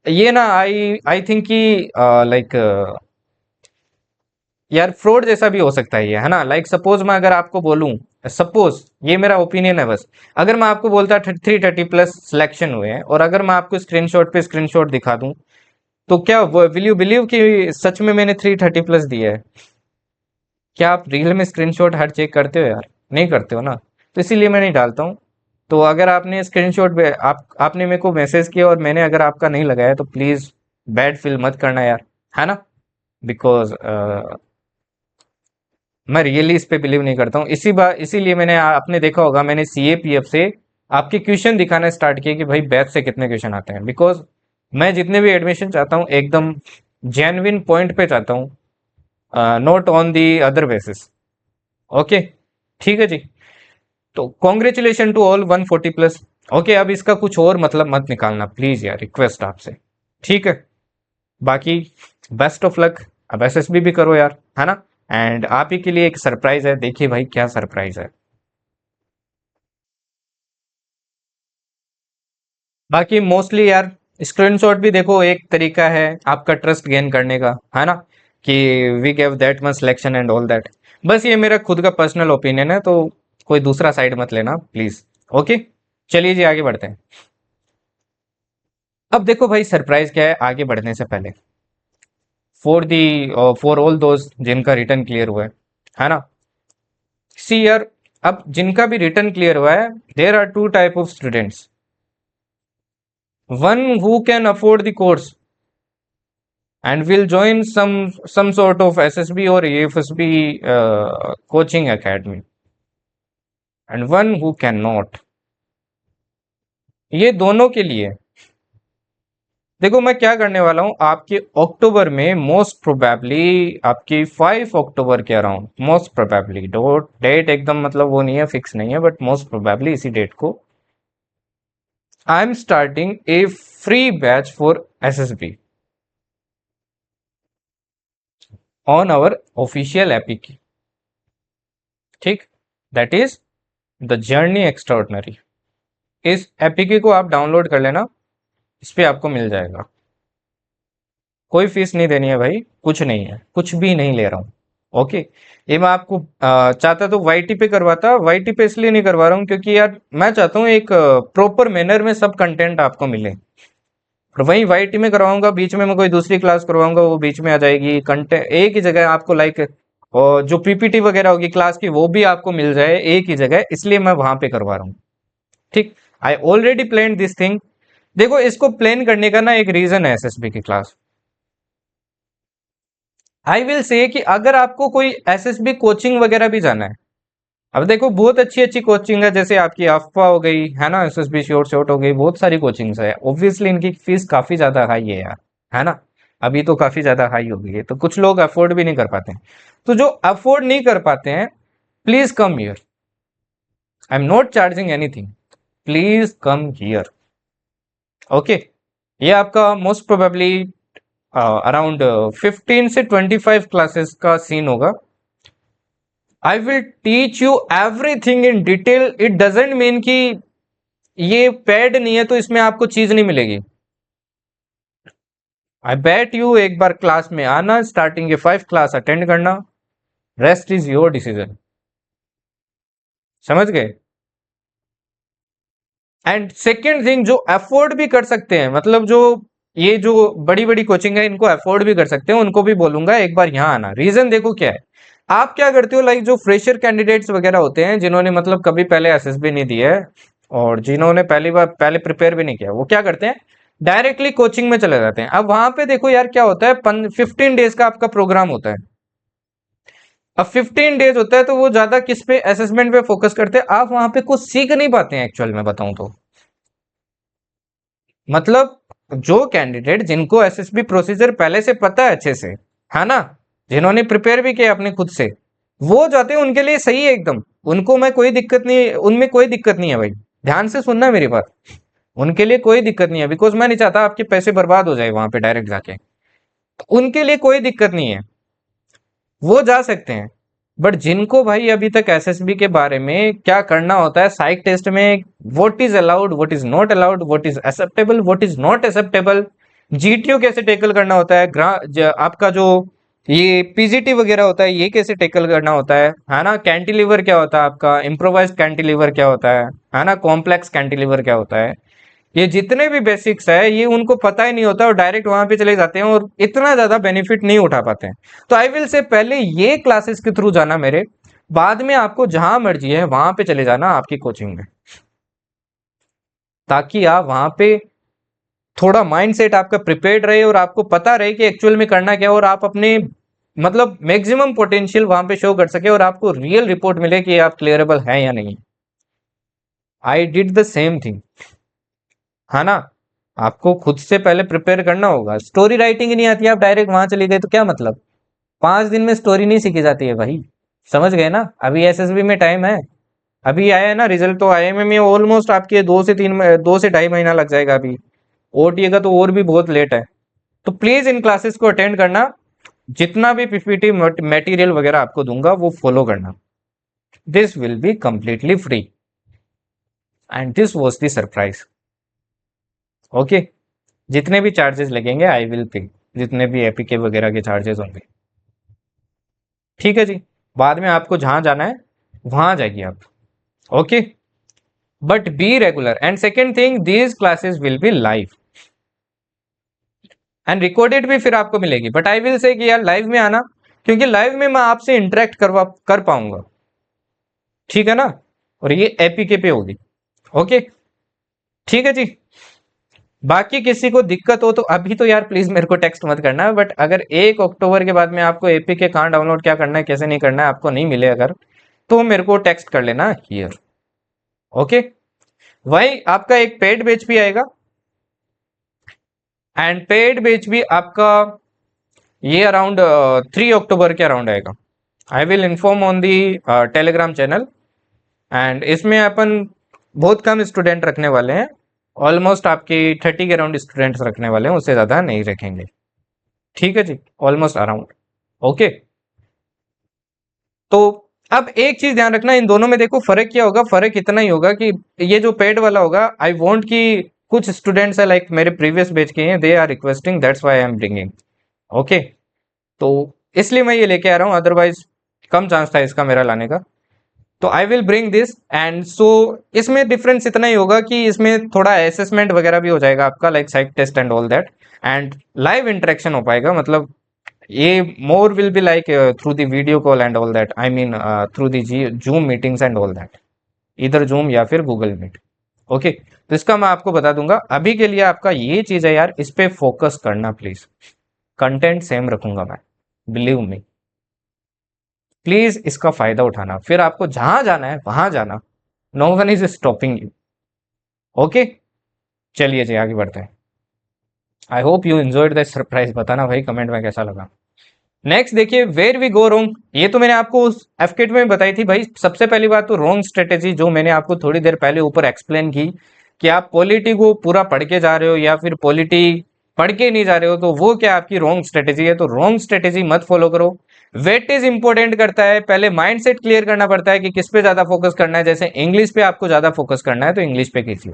ये ना, आई आई थिंक कि लाइक यार फ्रॉड जैसा भी हो सकता है ये, है ना। लाइक सपोज मैं अगर आपको बोलूं, सपोज ये मेरा ओपिनियन है बस, अगर मैं आपको बोलता 330+ सिलेक्शन हुए हैं और अगर मैं आपको स्क्रीनशॉट पे स्क्रीनशॉट दिखा दूं, तो क्या विल यू बिलीव कि सच में मैंने 330+ दिया है। क्या आप रियल में स्क्रीनशॉट हर चेक करते हो यार, नहीं करते हो ना। तो इसीलिए मैं नहीं डालता हूँ। तो अगर आपने स्क्रीनशॉट पे आपने मेरे को मैसेज किया और मैंने अगर आपका नहीं लगाया, तो प्लीज बैड फील मत करना यार, है ना। बिकॉज मैं रियली इस पे बिलीव नहीं करता हूँ। इसीलिए मैंने आपने देखा होगा मैंने सीएपीएफ से आपके क्वेश्चन दिखाना स्टार्ट किया कि भाई बैच से कितने क्वेश्चन आते हैं, बिकॉज मैं जितने भी एडमिशन चाहता हूँ एकदम जेन्युइन पॉइंट पे चाहता हूँ, not on the other basis. Okay, ठीक है जी। तो कॉन्ग्रेचुलेशन टू ऑल 140+। ओके, अब इसका कुछ और मतलब मत निकालना प्लीज यार, रिक्वेस्ट आपसे, ठीक है। बाकी बेस्ट ऑफ लक। अब एसएसबी भी करो यार, है ना। एंड आप ही के लिए एक सरप्राइज है, देखिए भाई क्या सरप्राइज है। बाकी मोस्टली यार स्क्रीनशॉट भी देखो, एक तरीका है आपका ट्रस्ट गेन करने का, है ना, कि we give that much selection and all that. बस ये मेरा खुद का पर्सनल ओपिनियन है, तो कोई दूसरा साइड मत लेना प्लीज। ओके, चलिए जी आगे बढ़ते हैं। अब देखो भाई सरप्राइज क्या है आगे बढ़ने से पहले, फॉर दी फॉर ऑल दोस्त जिनका रिटर्न क्लियर हुआ है ना। सी यार, अब जिनका भी रिटर्न क्लियर हुआ है, there are two type of students. One who can afford the course and will join some sort of SSB or AFSB coaching academy, and one who cannot। ये दोनों के लिए देखो मैं क्या करने वाला हूं आपके अक्टूबर में, मोस्ट प्रोबेबली आपकी 5 अक्टूबर के अराउंड, मोस्ट प्रोबेबली डेट एकदम मतलब वो नहीं है, फिक्स नहीं है, बट मोस्ट प्रोबेबली इसी डेट को I am starting a free batch for SSB on our official APK. ठीक, that is the journey extraordinary. इस एपीके को आप डाउनलोड कर लेना, इस पे आपको मिल जाएगा। कोई फीस नहीं देनी है भाई, कुछ नहीं है, कुछ भी नहीं ले रहा हूँ। ओके, ये मैं आपको चाहता तो वाईटी पे करवाता, वाईटी पे इसलिए नहीं करवा रहा हूँ क्योंकि यार मैं चाहता हूँ एक प्रॉपर मैनर में सब कंटेंट आपको मिले। और वहीं वाईटी में करवाऊंगा, बीच में मैं कोई दूसरी क्लास करवाऊंगा, वो बीच में आ जाएगी, कंटेंट एक ही जगह आपको लाइक, और जो पीपीटी वगैरह होगी क्लास की वो भी आपको मिल जाए एक ही जगह, इसलिए मैं वहां पे करवा रहा हूँ। ठीक, I already plan this thing. देखो इसको प्लान करने का ना एक रीजन है एसएसबी की क्लास। आई विल से कि अगर आपको कोई एसएसबी कोचिंग वगैरह भी जाना है, अब देखो बहुत अच्छी अच्छी कोचिंग है, जैसे आपकी अफवा हो गई, है ना, एसएसबी शॉर्ट शॉर्ट हो गई, बहुत सारी कोचिंग्स है। ऑब्वियसली इनकी फीस काफी ज्यादा हाई है यार, है ना। अभी तो काफी ज्यादा हाई हो गई है, तो कुछ लोग अफोर्ड भी नहीं कर पाते हैं। तो जो अफोर्ड नहीं कर पाते हैं, please come here. I am not charging anything, please come here. Okay, ये आपका मोस्ट प्रोबेबली अराउंड 15 से 25 क्लासेस का सीन होगा। I will teach you everything in detail. It doesn't mean कि ये पेड नहीं है तो इसमें आपको चीज नहीं मिलेगी। आई बेट यू एक बार क्लास में आना, स्टार्टिंग के 5 क्लास अटेंड करना, रेस्ट इज योर डिसीजन। समझ गए। एंड सेकेंड थिंग, जो अफोर्ड भी कर सकते हैं, मतलब जो ये जो बड़ी बड़ी कोचिंग है इनको अफोर्ड भी कर सकते हैं, उनको भी बोलूंगा एक बार यहाँ आना। रीजन देखो क्या है, आप क्या करते हो, लाइक जो फ्रेशर कैंडिडेट्स वगैरह होते हैं जिन्होंने मतलब कभी पहले एसएसबी नहीं दी है, और जिन्होंने पहली बार पहले प्रिपेयर भी नहीं किया, वो क्या करते हैं, डायरेक्टली कोचिंग में चले जाते हैं। अब वहां पे देखो यार क्या होता है, 15 डेज का आपका प्रोग्राम होता है। अब 15 डेज होता है तो वो ज्यादा किस पे, असेसमेंट पे फोकस करते हैं, आप वहां पे कुछ सीख नहीं पाते हैं एक्चुअल में बताऊं तो। मतलब जो कैंडिडेट जिनको एसएसबी प्रोसीजर पहले से पता है अच्छे से, है ना, जिन्होंने प्रिपेयर भी किया अपने खुद से, वो जाते हैं, उनके लिए सही है एकदम। उनको मैं कोई दिक्कत नहीं, उनमें कोई दिक्कत नहीं है भाई, ध्यान से सुनना मेरी बात। उनके लिए कोई दिक्कत नहीं है, बिकॉज मैं नहीं चाहता आपके पैसे बर्बाद हो जाए वहां पे डायरेक्ट जाके। तो उनके लिए कोई दिक्कत नहीं है, वो जा सकते हैं। बट जिनको भाई अभी तक एसएसबी के बारे में क्या करना होता है साइक टेस्ट में, what is allowed, what is not allowed, what is acceptable, what is not acceptable, GTO कैसे टेकल करना होता है, आपका जो ये पीजीटी वगैरह होता है ये कैसे टेकल करना होता है ना, कैंटिलीवर क्या होता है आपका, इम्प्रोवाइज्ड कैंटिलीवर क्या होता है ना, कॉम्प्लेक्स कैंटिलीवर क्या होता है, ये जितने भी बेसिक्स है ये उनको पता ही नहीं होता, और डायरेक्ट वहां पे चले जाते हैं और इतना ज्यादा बेनिफिट नहीं उठा पाते हैं। तो आई विल से पहले ये क्लासेस के थ्रू जाना मेरे, बाद में आपको जहां मर्जी है वहां पे चले जाना आपकी कोचिंग में, ताकि आप वहां पे थोड़ा माइंडसेट आपका प्रिपेयर्ड रहे और आपको पता रहे कि एक्चुअल में करना क्या है, और आप अपने मतलब मैक्सिमम पोटेंशियल वहां पे शो कर सके और आपको रियल रिपोर्ट मिले कि आप क्लियरेबल हैं या नहीं। I did the same thing, है ना। आपको खुद से पहले प्रिपेयर करना होगा। स्टोरी राइटिंग ही नहीं आती, आप डायरेक्ट वहां चले गए तो क्या मतलब, 5 दिन में स्टोरी नहीं सीखी जाती है भाई। समझ गए ना, अभी एसएसबी में टाइम है, अभी आया है ना रिजल्ट, तो आईएमए में ऑलमोस्ट आपके 2 से 3, 2 से ढाई महीना लग जाएगा अभी। ओटीए का तो और भी बहुत लेट है। तो प्लीज इन क्लासेस को अटेंड करना, जितना भी पीपीटी मटेरियल वगैरह आपको दूंगा वो फॉलो करना। This will be completely free and this was the surprise. Okay, जितने भी चार्जेस लगेंगे आई विल पे, जितने भी एपीके वगैरह के चार्जेस होंगे, ठीक है जी। बाद में आपको जहां जाना है वहां जाइए आप। Okay, but be regular and second thing these classes will be live and recorded भी फिर आपको मिलेगी, बट आई विल से कि यार लाइव में आना, क्योंकि लाइव में मैं आपसे इंटरेक्ट कर पाऊंगा, ठीक है ना। और ये एपीके पे होगी। ओके, ठीक है जी। बाकी किसी को दिक्कत हो तो अभी तो यार प्लीज मेरे को टेक्स्ट मत करना, बट अगर 1 अक्टूबर के बाद में आपको एपीके कहाँ डाउनलोड क्या करना है कैसे नहीं करना है आपको नहीं मिले अगर, तो मेरे को टेक्स्ट कर लेना हियर। ओके, वही आपका एक पेड बैच भी आएगा एंड पेड बैच भी आपका ये अराउंड 3 अक्टूबर के अराउंड आएगा। I will inform on the Telegram channel and इसमें अपन बहुत कम स्टूडेंट रखने वाले हैं, ऑलमोस्ट आपकी 30 के अराउंड स्टूडेंट्स रखने वाले हैं, उससे ज़्यादा नहीं रखेंगे, ठीक है जी, ऑलमोस्ट अराउंड। ओके, तो अब एक चीज ध्यान रखना, इन दोनों में देखो फर्क क्या होगा, फर्क इतना ही होगा कि ये जो पेड वाला होगा आई वॉन्ट कि कुछ स्टूडेंट्स है लाइक मेरे प्रीवियस बैच के हैं, they are requesting, that's why I am bringing. Okay, तो इसलिए मैं ये लेके आ रहा हूँ, अदरवाइज कम चांस था इसका मेरा लाने का। तो I will bring this and so इसमें डिफरेंस इतना ही होगा कि इसमें थोड़ा असेसमेंट वगैरह भी हो जाएगा आपका, like psych test and all that, and live interaction हो पाएगा, मतलब ये more will be like through the video call and all that, I mean through the Zoom meetings and all that, इधर जूम या फिर गूगल मीट। ओके, तो इसका मैं आपको बता दूंगा, अभी के लिए आपका ये चीज है यार, इस पे फोकस करना प्लीज, कंटेंट सेम रखूंगा मैं, बिलीव मी, प्लीज इसका फायदा उठाना, फिर आपको जहां जाना है वहां जाना, no one is stopping you. Okay, चलिए जी आगे बढ़ते हैं। I hope you enjoyed the surprise, बताना भाई कमेंट में कैसा लगा। नेक्स्ट देखिए, वेयर वी गो रोंग, ये तो मैंने आपको उस एफकेट में बताई थी भाई। सबसे पहली बात तो रोंग स्ट्रेटेजी, जो मैंने आपको थोड़ी देर पहले ऊपर एक्सप्लेन की कि आप पॉलिटी को पूरा पढ़ के जा रहे हो या फिर पॉलिटी पढ़ के नहीं जा रहे हो, तो वो क्या आपकी रोंग स्ट्रेटेजी है, तो रोंग स्ट्रेटेजी मत फॉलो करो। वेट इज इंपॉर्टेंट करता है, पहले माइंडसेट क्लियर करना पड़ता है कि किस पे ज्यादा फोकस करना है, जैसे इंग्लिश पे आपको ज्यादा फोकस करना है तो इंग्लिश पे कीजिए।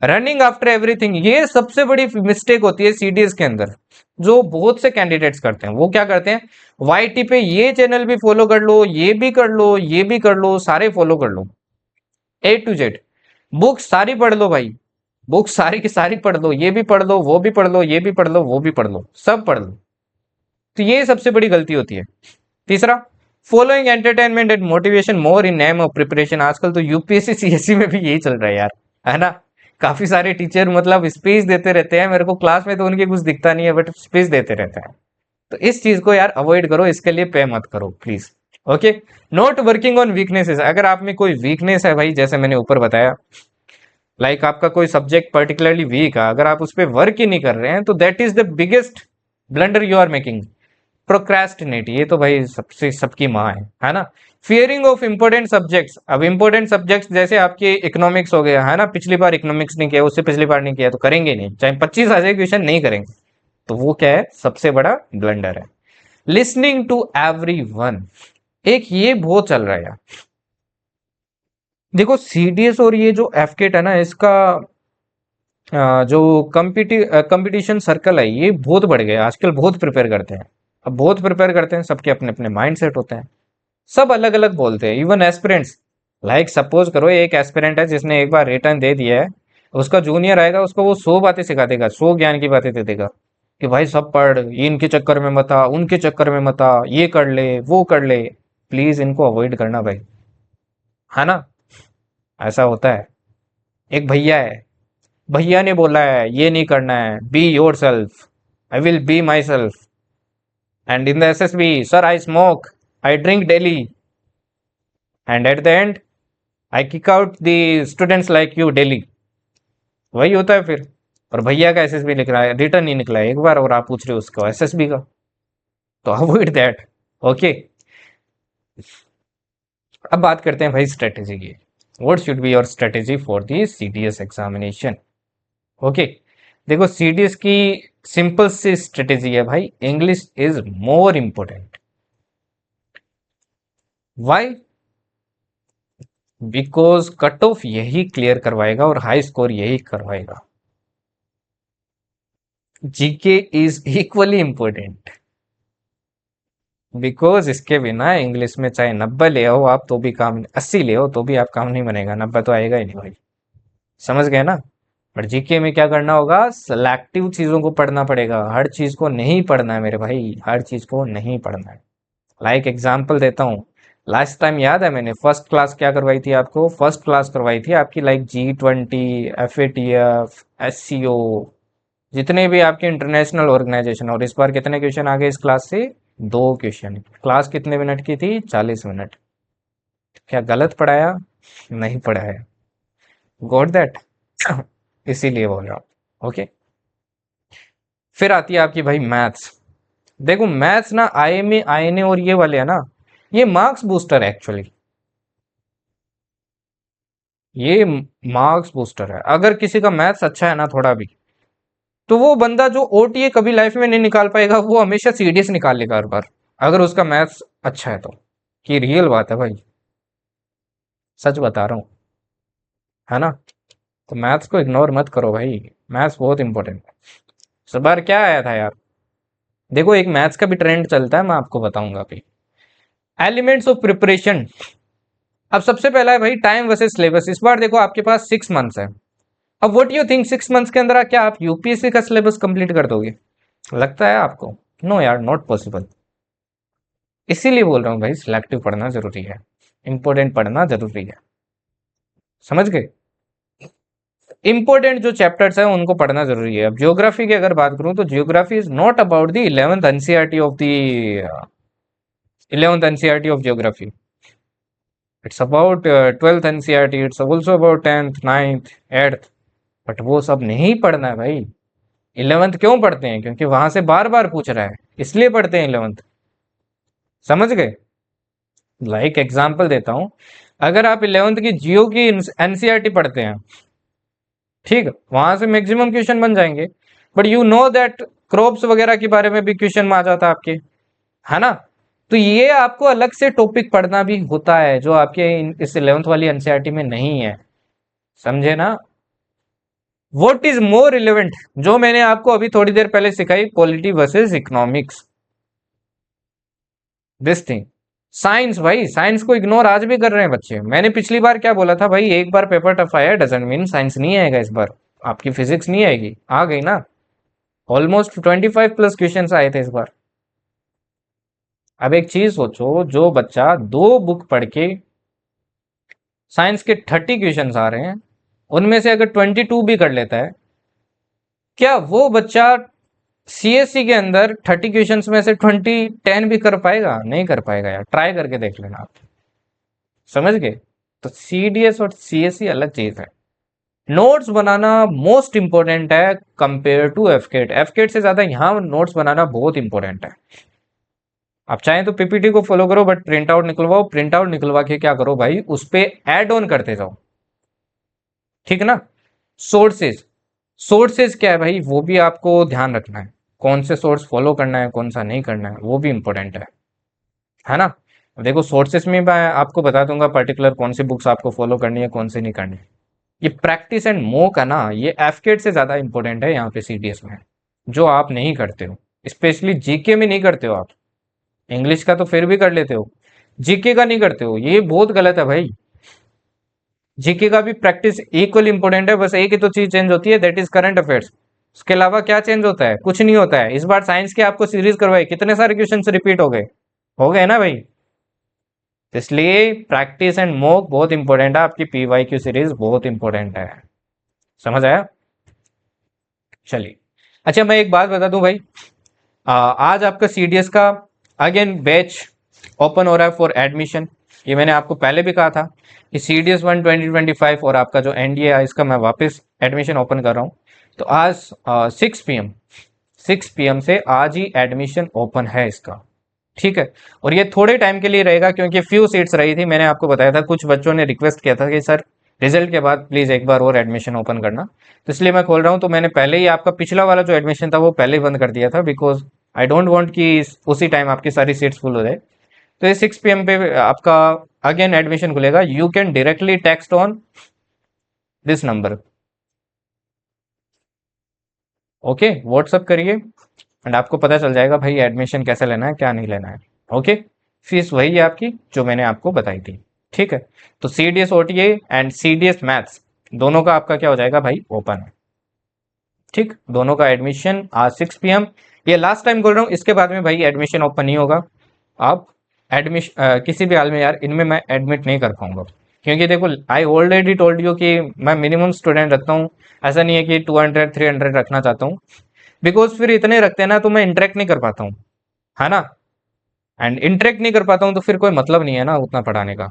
रनिंग आफ्टर एवरीथिंग, ये सबसे बड़ी मिस्टेक होती है सीडीएस के अंदर, जो बहुत से कैंडिडेट्स करते हैं। वो क्या करते हैं, वाईटी पे ये चैनल भी फॉलो कर लो, ये भी कर लो, ये भी कर लो, सारे फॉलो कर लो, ए टू जेड। बुक सारी पढ़ लो भाई, बुक सारी की सारी पढ़ लो, ये भी पढ़ लो, वो भी पढ़ लो, ये भी पढ़ लो, वो भी पढ़ लो, सब पढ़ लो। तो ये सबसे बड़ी गलती होती है। तीसरा, following entertainment and motivation more in name of preparation, आजकल तो यूपीएससी सीएससी में भी यही चल रहा है यार, है ना। काफी सारे टीचर मतलब स्पीच देते रहते हैं, मेरे को क्लास में तो उनके कुछ दिखता नहीं है, बट स्पीच देते रहते हैं। तो इस चीज को यार अवॉइड करो, इसके लिए पे मत करो please. Okay, not working on weaknesses, अगर आप में कोई वीकनेस है भाई, जैसे मैंने ऊपर बताया, लाइक आपका कोई सब्जेक्ट पर्टिकुलरली वीक है, अगर आप उस पर वर्क ही नहीं कर रहे हैं, तो that is the biggest blunder you are making. Procrastinate, ये तो भाई सबसे सबकी माँ है ना। फियरिंग ऑफ इंपॉर्टेंट सब्जेक्ट्स, अब इंपॉर्टेंट सब्जेक्ट्स जैसे आपके इकोनॉमिक्स हो गया है ना, पिछली बार इकोनॉमिक्स नहीं किया, उससे पिछली बार नहीं किया, तो करेंगे नहीं, चाहे 25 आ जाए क्वेश्चन नहीं करेंगे, तो वो क्या है, सबसे बड़ा ब्लंडर है। लिसनिंग टू एवरी वन, एक ये बहुत चल रहा है यार। देखो सीडीएस और ये जो एफकेट है ना, इसका जो कंपटीशन सर्कल है ये बहुत बढ़ गया आजकल, बहुत प्रिपेयर करते हैं। अब बहुत प्रिपेयर करते हैं, सबके अपने अपने माइंड सेट होते हैं, सब अलग अलग बोलते हैं। इवन एस्पिरेंट्स, लाइक सपोज करो एक एस्पिरेंट है जिसने एक बार रिटर्न दे दिया है, उसका जूनियर आएगा, उसको वो 100 बातें सिखा देगा, 100 ज्ञान की बातें दे देगा कि भाई सब पढ़, ये इनके चक्कर में मत आ, उनके चक्कर में मत आ, ये कर ले वो कर ले। प्लीज इनको अवॉइड करना भाई, है ना। ऐसा होता है, एक भैया है, भैया ने बोला है ये नहीं करना है, be your self, I will be my self, and in the SSB sir I smoke, I drink daily, and at the and I kick out the students like you daily. वही होता है फिर। और भैया का एसएसबी लिख रहा है, रिटर्न नहीं निकला है एक बार, और आप पूछ रहे हो उसको एसएसबी का, तो अवॉइड दैट। ओके, अब बात करते हैं भाई स्ट्रेटेजी की। What should be your strategy for the CDS examination. Okay, देखो सीडीएस की सिंपल सी स्ट्रेटेजी है भाई, English is more important. Why? Because cut off यही क्लियर करवाएगा और हाई स्कोर यही करवाएगा। GK is equally important, because इसके बिना इंग्लिश में चाहे 90 ले आओ आप तो भी काम, 80 ले आओ तो भी आप काम नहीं बनेगा, 90 तो आएगा ही नहीं भाई। समझ गए ना? बट जीके में क्या करना होगा, सिलेक्टिव चीजों को पढ़ना पड़ेगा, हर चीज को नहीं पढ़ना है मेरे भाई, हर चीज को नहीं पढ़ना है। लाइक एग्जाम्पल देता हूँ, लास्ट टाइम याद है मैंने फर्स्ट क्लास क्या करवाई थी आपको, फर्स्ट क्लास करवाई थी आपकी लाइक G20, FATF, SCO, जितने भी आपके इंटरनेशनल ऑर्गेनाइजेशन। और इस बार कितने क्वेश्चन आ गए इस क्लास से? 2 क्वेश्चन। क्लास कितने मिनट की थी? 40 मिनट। क्या गलत पढ़ाया? नहीं पढ़ाया। Got that? इसीलिए बोल रहा हूँ। ओके, फिर आती है आपकी भाई मैथ्स। देखो मैथ्स ना IMA INA और ये वाले है ना, ये मार्क्स बूस्टर है एक्चुअली, ये मार्क्स बूस्टर है। अगर किसी का मैथ्स अच्छा है ना थोड़ा भी, तो वो बंदा जो OTA कभी लाइफ में नहीं निकाल पाएगा वो हमेशा CDS निकाल लेगा हर बार, अगर उसका मैथ्स अच्छा है तो। कि रियल बात है भाई, सच बता रहा हूँ, है ना? तो मैथ्स को इग्नोर मत करो भाई, मैथ्स बहुत इंपॉर्टेंट है। इस बार क्या आया था यार, देखो एक मैथ्स का भी ट्रेंड चलता है, मैं आपको बताऊंगा अभी। Elements of preparation. अब सबसे पहला है भाई टाइम वर्सेस सिलेबस। इस बार देखो आपके पास 6 मंथ्स है। अब व्हाट यू थिंक, 6 मंथ्स के अंदर क्या आप यूपीएससी का सिलेबस कंप्लीट कर दोगे? लगता है आपको? नो यार, नॉट पॉसिबल। इसीलिए बोल रहा हूँ भाई, सिलेक्टिव पढ़ना जरूरी है, इंपॉर्टेंट पढ़ना जरूरी है। समझ गए? इंपॉर्टेंट जो चैप्टर्स है उनको पढ़ना जरूरी है। अब ज्योग्राफी की अगर बात करूं तो geography is not about the 11th NCERT of the 11th NCERT of geography, it's about 12th NCERT, it's also about 10th 9th 8th। But वो सब नहीं पढ़ना है भाई। 11th क्यों पढ़ते हैं? क्योंकि वहां से बार बार पूछ रहा है, इसलिए पढ़ते हैं 11th। समझ गए? लाइक एग्जाम्पल देता हूं, अगर आप 11th की जियो की एनसीईआरटी पढ़ते हैं, ठीक है, वहां से मैक्सिमम क्वेश्चन बन जाएंगे। But you know that crops वगैरह के बारे में भी क्वेश्चन में आ जाता है आपके, है ना? तो ये आपको अलग से टॉपिक पढ़ना भी होता है जो आपके इस 11th वाली एनसीईआरटी में नहीं है। समझे ना? व्हाट इज मोर रिलेवेंट, जो मैंने आपको अभी थोड़ी देर पहले सिखाई, polity versus economics, this thing. Science, भाई साइंस को इग्नोर आज भी कर रहे हैं बच्चे। मैंने पिछली बार क्या बोला था भाई, एक बार पेपर टफ आया डजंट मीन साइंस नहीं आएगा इस बार, आपकी फिजिक्स नहीं आएगी, आ गई ना। ऑलमोस्ट 25 प्लस क्वेश्चन आए थे इस बार। अब एक चीज सोचो, जो बच्चा 2 बुक पढ़ के साइंस के 30 क्वेश्चन आ रहे हैं, उनमें से अगर 22 भी कर लेता है, क्या वो बच्चा CSC के अंदर 30 क्वेश्चंस में से 10 भी कर पाएगा? नहीं कर पाएगा यार, ट्राई करके देख लेना आप। समझ गए? तो CDS और CSC अलग चीज है। नोट्स बनाना मोस्ट इंपॉर्टेंट है कंपेयर टू एफकेट। एफकेट से ज्यादा यहाँ नोट्स बनाना बहुत इंपॉर्टेंट है। आप चाहें तो PPT को फॉलो करो, बट प्रिंट आउट निकलवाओ, प्रिंट आउट निकलवा के क्या करो भाई, उस पे ऐड ऑन करते जाओ, ठीक है ना? सोर्सेज, सोर्सेज क्या है भाई, वो भी आपको ध्यान रखना है, कौन से सोर्स फॉलो करना है कौन सा नहीं करना है, वो भी इंपॉर्टेंट है ना? देखो सोर्सेस में मैं आपको बता दूंगा पर्टिकुलर कौन सी बुक्स आपको फॉलो करनी है कौन सी नहीं करनी। ये प्रैक्टिस एंड मोक है ना, ये एफकेट से ज्यादा इंपॉर्टेंट है यहाँ पे CDS में, जो आप नहीं करते हो। स्पेशली जीके में नहीं करते हो आप, इंग्लिश का तो फिर भी कर लेते हो, जीके का नहीं करते हो, ये बहुत गलत है भाई। जीके का भी प्रैक्टिस इक्वल इंपॉर्टेंट है, बस एक ही तो चीज चेंज होती है, दैट इज करंट अफेयर्स। उसके अलावा क्या चेंज होता है? कुछ नहीं होता है। इस बार साइंस के आपको सीरीज करवाई, कितने सारे क्वेश्चन रिपीट हो गए ना भाई। तो इसलिए प्रैक्टिस एंड मोक बहुत इंपॉर्टेंट है, आपकी PYQ सीरीज बहुत इंपॉर्टेंट है। समझ आया? चलिए, अच्छा मैं एक बात बता दूं भाई, आज आपका CDS का अगेन बैच ओपन हो रहा है फॉर एडमिशन। ये मैंने आपको पहले भी कहा था कि CDS 1 2025 और आपका जो NDA है इसका मैं वापस एडमिशन ओपन कर रहा हूँ। तो आज 6 PM से आज ही एडमिशन ओपन है इसका, ठीक है? और ये थोड़े टाइम के लिए रहेगा क्योंकि फ्यू सीट्स रही थी, मैंने आपको बताया था, कुछ बच्चों ने रिक्वेस्ट किया था कि सर रिजल्ट के बाद प्लीज एक बार और एडमिशन ओपन करना। तो इसलिए मैं खोल रहा हूँ। तो मैंने पहले ही आपका पिछला वाला जो एडमिशन था वो पहले ही बंद कर दिया था, बिकॉज आई डोंट वांट कि उसी टाइम आपकी सारी सीट्स फुल हो जाए। तो ये 6 PM पे आपका अगेन एडमिशन खुलेगा। You can directly text on this number. Okay, WhatsApp करिए एंड आपको पता चल जाएगा भाई एडमिशन कैसे लेना है, क्या नहीं लेना है। ओके, फीस वही है आपकी जो मैंने आपको बताई थी। ठीक है, तो CDS OTA and CDS maths दोनों का आपका क्या हो जाएगा भाई, ओपन है। ठीक, दोनों का एडमिशन आज 6 PM। ये लास्ट टाइम बोल रहा हूँ, इसके बाद में भाई एडमिशन ओपन नहीं होगा। आप एडमिशन किसी भी हाल में यार इनमें मैं एडमिट नहीं कर पाऊंगा, क्योंकि देखो आई ऑलरेडी टोल्ड यू कि मैं मिनिमम स्टूडेंट रखता हूँ। ऐसा नहीं है कि 200-300 रखना चाहता हूँ, बिकॉज फिर इतने रखते हैं ना तो मैं इंटरेक्ट नहीं कर पाता हूँ, है ना। एंड इंटरेक्ट नहीं कर पाता हूँ तो फिर कोई मतलब नहीं है ना उतना पढ़ाने का।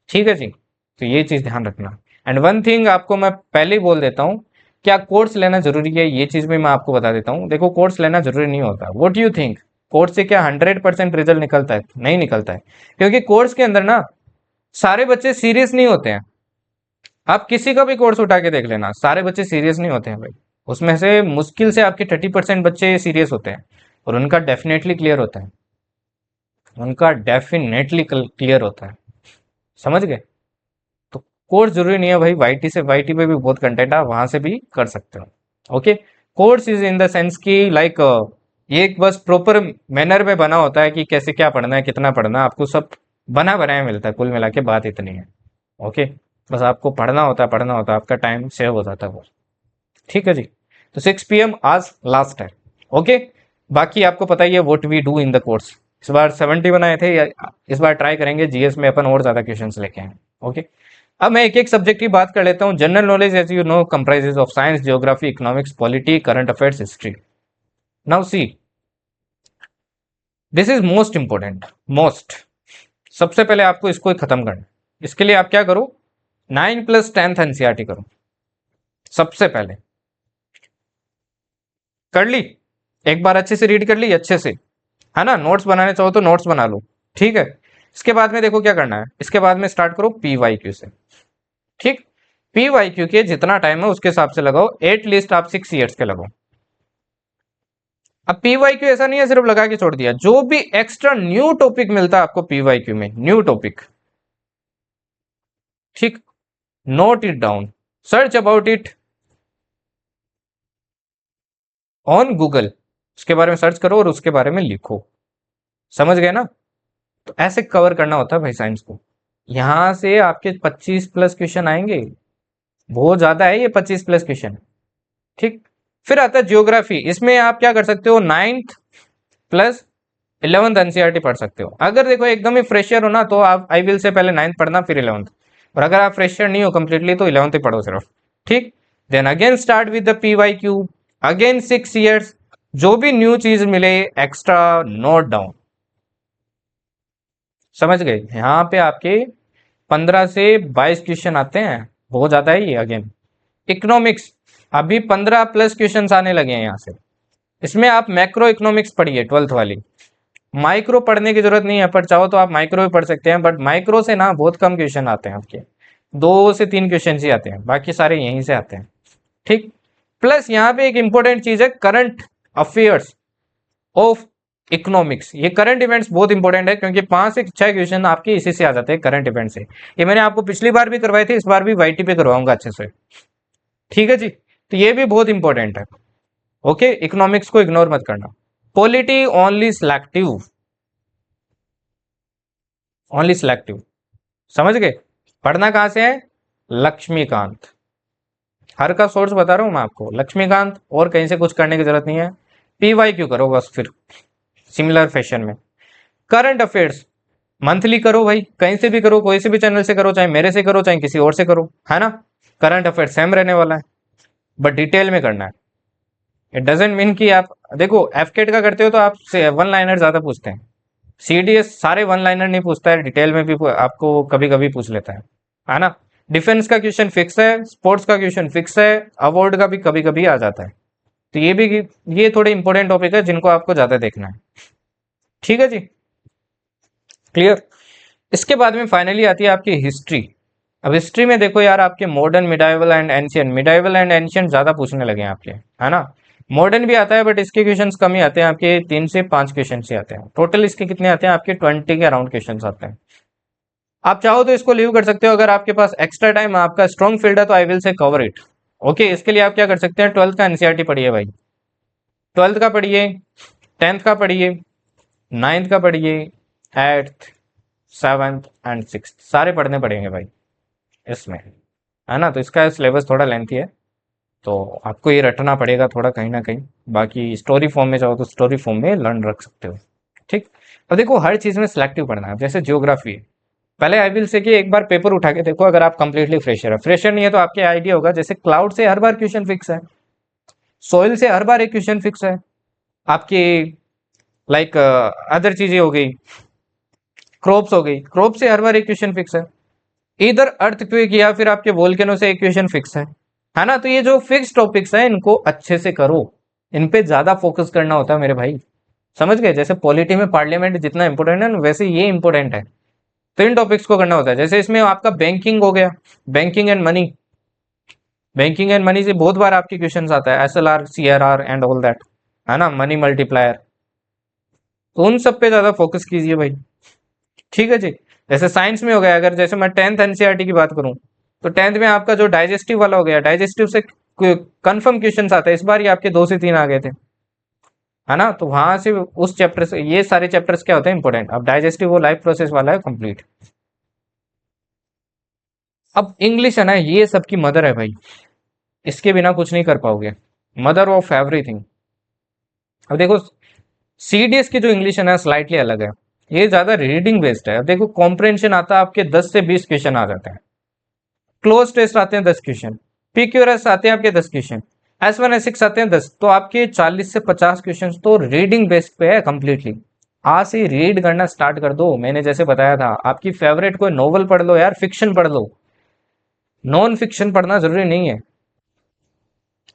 ठीक है जी, तो ये चीज़ ध्यान रखना। एंड वन थिंग आपको मैं पहले ही बोल देता हूँ, क्या कोर्स लेना जरूरी है, ये चीज़ भी मैं आपको बता देता हूँ। देखो, कोर्स लेना जरूरी नहीं होता। व्हाट यू थिंक, कोर्स से क्या 100% रिजल्ट निकलता है? नहीं निकलता है, क्योंकि कोर्स के अंदर ना सारे बच्चे सीरियस नहीं होते हैं। आप किसी का भी कोर्स उठा के देख लेना, सारे बच्चे सीरियस नहीं होते हैं भाई। उसमें से मुश्किल से आपके 30% बच्चे सीरियस होते हैं, और उनका डेफिनेटली क्लियर होता है, उनका डेफिनेटली क्लियर होता है। समझ गए? तो कोर्स जरूरी नहीं है भाई। वाईटी से, वाईटी पे भी बहुत कंटेंट है, वहां से भी कर सकते हो। Okay, course is in the sense की लाइक ये एक बस प्रॉपर मैनर में बना होता है कि कैसे क्या पढ़ना है, कितना पढ़ना है, आपको सब बना बनाया मिलता है। कुल मिला के बात इतनी है। ओके, बस आपको पढ़ना होता है, पढ़ना होता है, आपका टाइम सेव हो जाता है वो। ठीक है जी, तो 6 PM आज लास्ट है। ओके, बाकी आपको पता ही है what we do in the course. इस बार 70 बनाए थे, इस बार ट्राई करेंगे जीएस में अपन और ज्यादा क्वेश्चंस लेके आए। ओके, अब मैं एक एक सब्जेक्ट की बात कर लेता हूँ। General knowledge as you know comprises of science, geography, economics, polity, current affairs, history. Now see, this is most important, most. सबसे पहले आपको इसको खत्म करना। इसके लिए आप क्या करो, 9+10th एनसीईआरटी करो सबसे पहले। कर ली? एक बार अच्छे से रीड कर ली, अच्छे से, है ना। नोट्स बनाने चाहो तो नोट्स बना लो। ठीक है, इसके बाद में देखो क्या करना है। इसके बाद में स्टार्ट करो PYQ से। ठीक, PYQ के जितना टाइम है उसके हिसाब से लगाओ, एटलीस्ट आप 6 ईयर्स के लगाओ। अब PYQ ऐसा नहीं है सिर्फ लगा के छोड़ दिया, जो भी एक्स्ट्रा न्यू टॉपिक मिलता है आपको PYQ में, न्यू टॉपिक, ठीक, note it down, search about it on Google. उसके बारे में सर्च करो और उसके बारे में लिखो। समझ गए ना? तो ऐसे कवर करना होता है भाई साइंस को। यहां से आपके 25+ क्वेश्चन आएंगे, बहुत ज्यादा है ये 25+ क्वेश्चन। ठीक, फिर आता है ज्योग्राफी। इसमें आप क्या कर सकते हो, 9th+11th एनसीईआरटी पढ़ सकते हो। अगर देखो एकदम ही फ्रेशर हो ना तो आप आई विल से पहले 9th पढ़ना फिर 11th। और अगर आप फ्रेशर नहीं हो कंप्लीटली तो 11th ही पढ़ो सिर्फ। ठीक, then again start with the PYQ, again 6 years. जो भी न्यू चीज मिले एक्स्ट्रा नोट डाउन। समझ गए? यहाँ पे आपके 15 से 22 क्वेश्चन आते हैं, बहुत ज्यादा है ये। अगेन इकोनॉमिक्स, अभी 15+ क्वेश्चन आने लगे हैं यहाँ से। इसमें आप मैक्रो इकोनॉमिक्स पढ़िए 12th वाली। माइक्रो पढ़ने की जरूरत नहीं है, पर चाहो तो आप माइक्रो भी पढ़ सकते हैं, बट माइक्रो से ना बहुत कम क्वेश्चन आते हैं आपके, 2 से 3 क्वेश्चन ही आते हैं, बाकी सारे यहीं से आते हैं। ठीक, प्लस यहाँ पे एक इंपॉर्टेंट चीज है, करंट अफेयर्स ऑफ इकोनॉमिक्स। ये करंट इवेंट्स बहुत इंपॉर्टेंट है, क्योंकि 5 से 6 क्वेश्चन आपके इसी से आ जाते हैं, करंट इवेंट से। ये मैंने आपको पिछली बार भी करवाए थे, इस बार भी वाईटी पे करवाऊंगा अच्छे से। ठीक है जी, तो ये भी बहुत इंपॉर्टेंट है। ओके, इकोनॉमिक्स को इग्नोर मत करना। Polity only selective, only selective. समझ गए? पढ़ना कहां से है, लक्ष्मीकांत। हर का सोर्स बता रहा हूं मैं आपको, लक्ष्मीकांत, और कहीं से कुछ करने की जरूरत नहीं है। PYQ करो बस फिर सिमिलर फैशन में। करंट अफेयर्स मंथली करो भाई, कहीं से भी करो, कोई से भी चैनल से करो, चाहे मेरे से करो चाहे किसी और से करो, है ना। करंट अफेयर सेम रहने वाला है, बट डिटेल में करना है। इट डजेंट मीन कि आप देखो एफकेट का करते हो तो आप से 1 लाइनर ज्यादा पूछते हैं। CDS सारे 1 लाइनर नहीं पूछता है, डिटेल में भी आपको कभी कभी पूछ लेता है ना। डिफेंस का क्वेश्चन फिक्स है, स्पोर्ट्स का क्वेश्चन फिक्स है, अवार्ड का भी कभी कभी आ जाता है। तो ये भी, ये थोड़े इंपॉर्टेंट टॉपिक है जिनको आपको ज्यादा देखना है। ठीक है जी, क्लियर। इसके बाद में फाइनली आती है आपकी हिस्ट्री। अब हिस्ट्री में देखो यार, आपके मॉडर्न, मिडाइवल एंड एंशियंट ज्यादा पूछने लगे हैं आपके, है ना। मॉडर्न भी आता है बट इसके क्वेश्चंस कम ही आते हैं आपके, 3 से 5 क्वेश्चन ही आते हैं टोटल। इसके कितने आते हैं आपके, 20 के अराउंड क्वेश्चन आते हैं। आप चाहो तो इसको लीव कर सकते हो, अगर आपके पास एक्स्ट्रा टाइम, आपका स्ट्रॉन्ग फील्ड है तो I will say cover it. Okay, इसके लिए आप क्या कर सकते हैं, 12th का एनसीईआरटी पढ़िए भाई, 12th का पढ़िए, 10th का पढ़िए, 9th का पढ़िए, 8th, 7th एंड 6th सारे पढ़ने पड़ेंगे भाई इसमें, है ना। तो इसका सिलेबस थोड़ा लेंथी है, तो आपको ये रटना पड़ेगा थोड़ा कहीं ना कहीं। बाकी स्टोरी फॉर्म में चाहो तो स्टोरी फॉर्म में लर्न रख सकते हो, ठीक। अब देखो हर चीज़ में सिलेक्टिव पढ़ना है, जैसे ज्योग्राफी है, पहले आई विल से कि एक बार पेपर उठा के देखो, अगर आप कंप्लीटली फ्रेशर है, फ्रेशर नहीं है तो आपके आइडिया होगा, जैसे क्लाउड से हर बार क्वेश्चन फिक्स है, सोइल से हर बार एक क्वेश्चन फिक्स है आपकी, लाइक अदर चीजें हो गई, क्रॉप्स हो गई, क्रॉप से हर बार एक क्वेश्चन फिक्स है, इधर अर्थक्वेक या फिर आपके वोल्केनो से एक क्वेश्चन फिक्स है ना। तो ये जो फिक्स टॉपिक्स है इनको अच्छे से करो, इन पे ज्यादा फोकस करना होता है मेरे भाई, समझ गए। जैसे पॉलिटी में पार्लियामेंट जितना इंपॉर्टेंट है ना, वैसे ये इंपॉर्टेंट है। तो इन टॉपिक्स को करना होता है, जैसे इसमें आपका बैंकिंग हो गया, banking and money, banking and money से बहुत बार आपके क्वेश्चन आता है, SLR, CRR and all that, है ना, मनी मल्टीप्लायर। तो उन सब पे ज्यादा फोकस कीजिए भाई, ठीक है जी। जैसे साइंस में हो गया, अगर जैसे मैं 10th एनसीईआरटी की बात करूं, तो 10th में आपका जो डाइजेस्टिव वाला हो गया, डाइजेस्टिव से कंफर्म क्वेश्चन आते हैं, इस बार ये आपके 2 से 3 आ गए थे, है ना। तो वहां से उस चैप्टर से ये सारे चैप्टर्स क्या होते हैं इंपॉर्टेंट। अब डाइजेस्टिव वो लाइफ प्रोसेस वाला है कंप्लीट। अब इंग्लिश है ना, ये सबकी मदर है भाई, इसके बिना कुछ नहीं कर पाओगे, मदर ऑफ एवरीथिंग। अब देखो सीडीएस की जो इंग्लिश है ना स्लाइटली अलग है, ये ज्यादा रीडिंग बेस्ड है। अब देखो कॉम्प्रहेंशन आता है आपके 10 से 20 क्वेश्चन आ जाते हैं, क्लोज टेस्ट आते हैं 10 क्वेश्चन, पीक्यूआरएस आते हैं आपके 10 क्वेश्चन, S1 S6 आते हैं 10, तो आपके 40 से 50 क्वेश्चन तो रीडिंग बेस्ड पे है कंप्लीटली। आज से रीड करना स्टार्ट कर दो, मैंने जैसे बताया था, आपकी फेवरेट कोई नॉवल पढ़ लो यार, फिक्शन पढ़ लो, नॉन फिक्शन पढ़ना जरूरी नहीं है।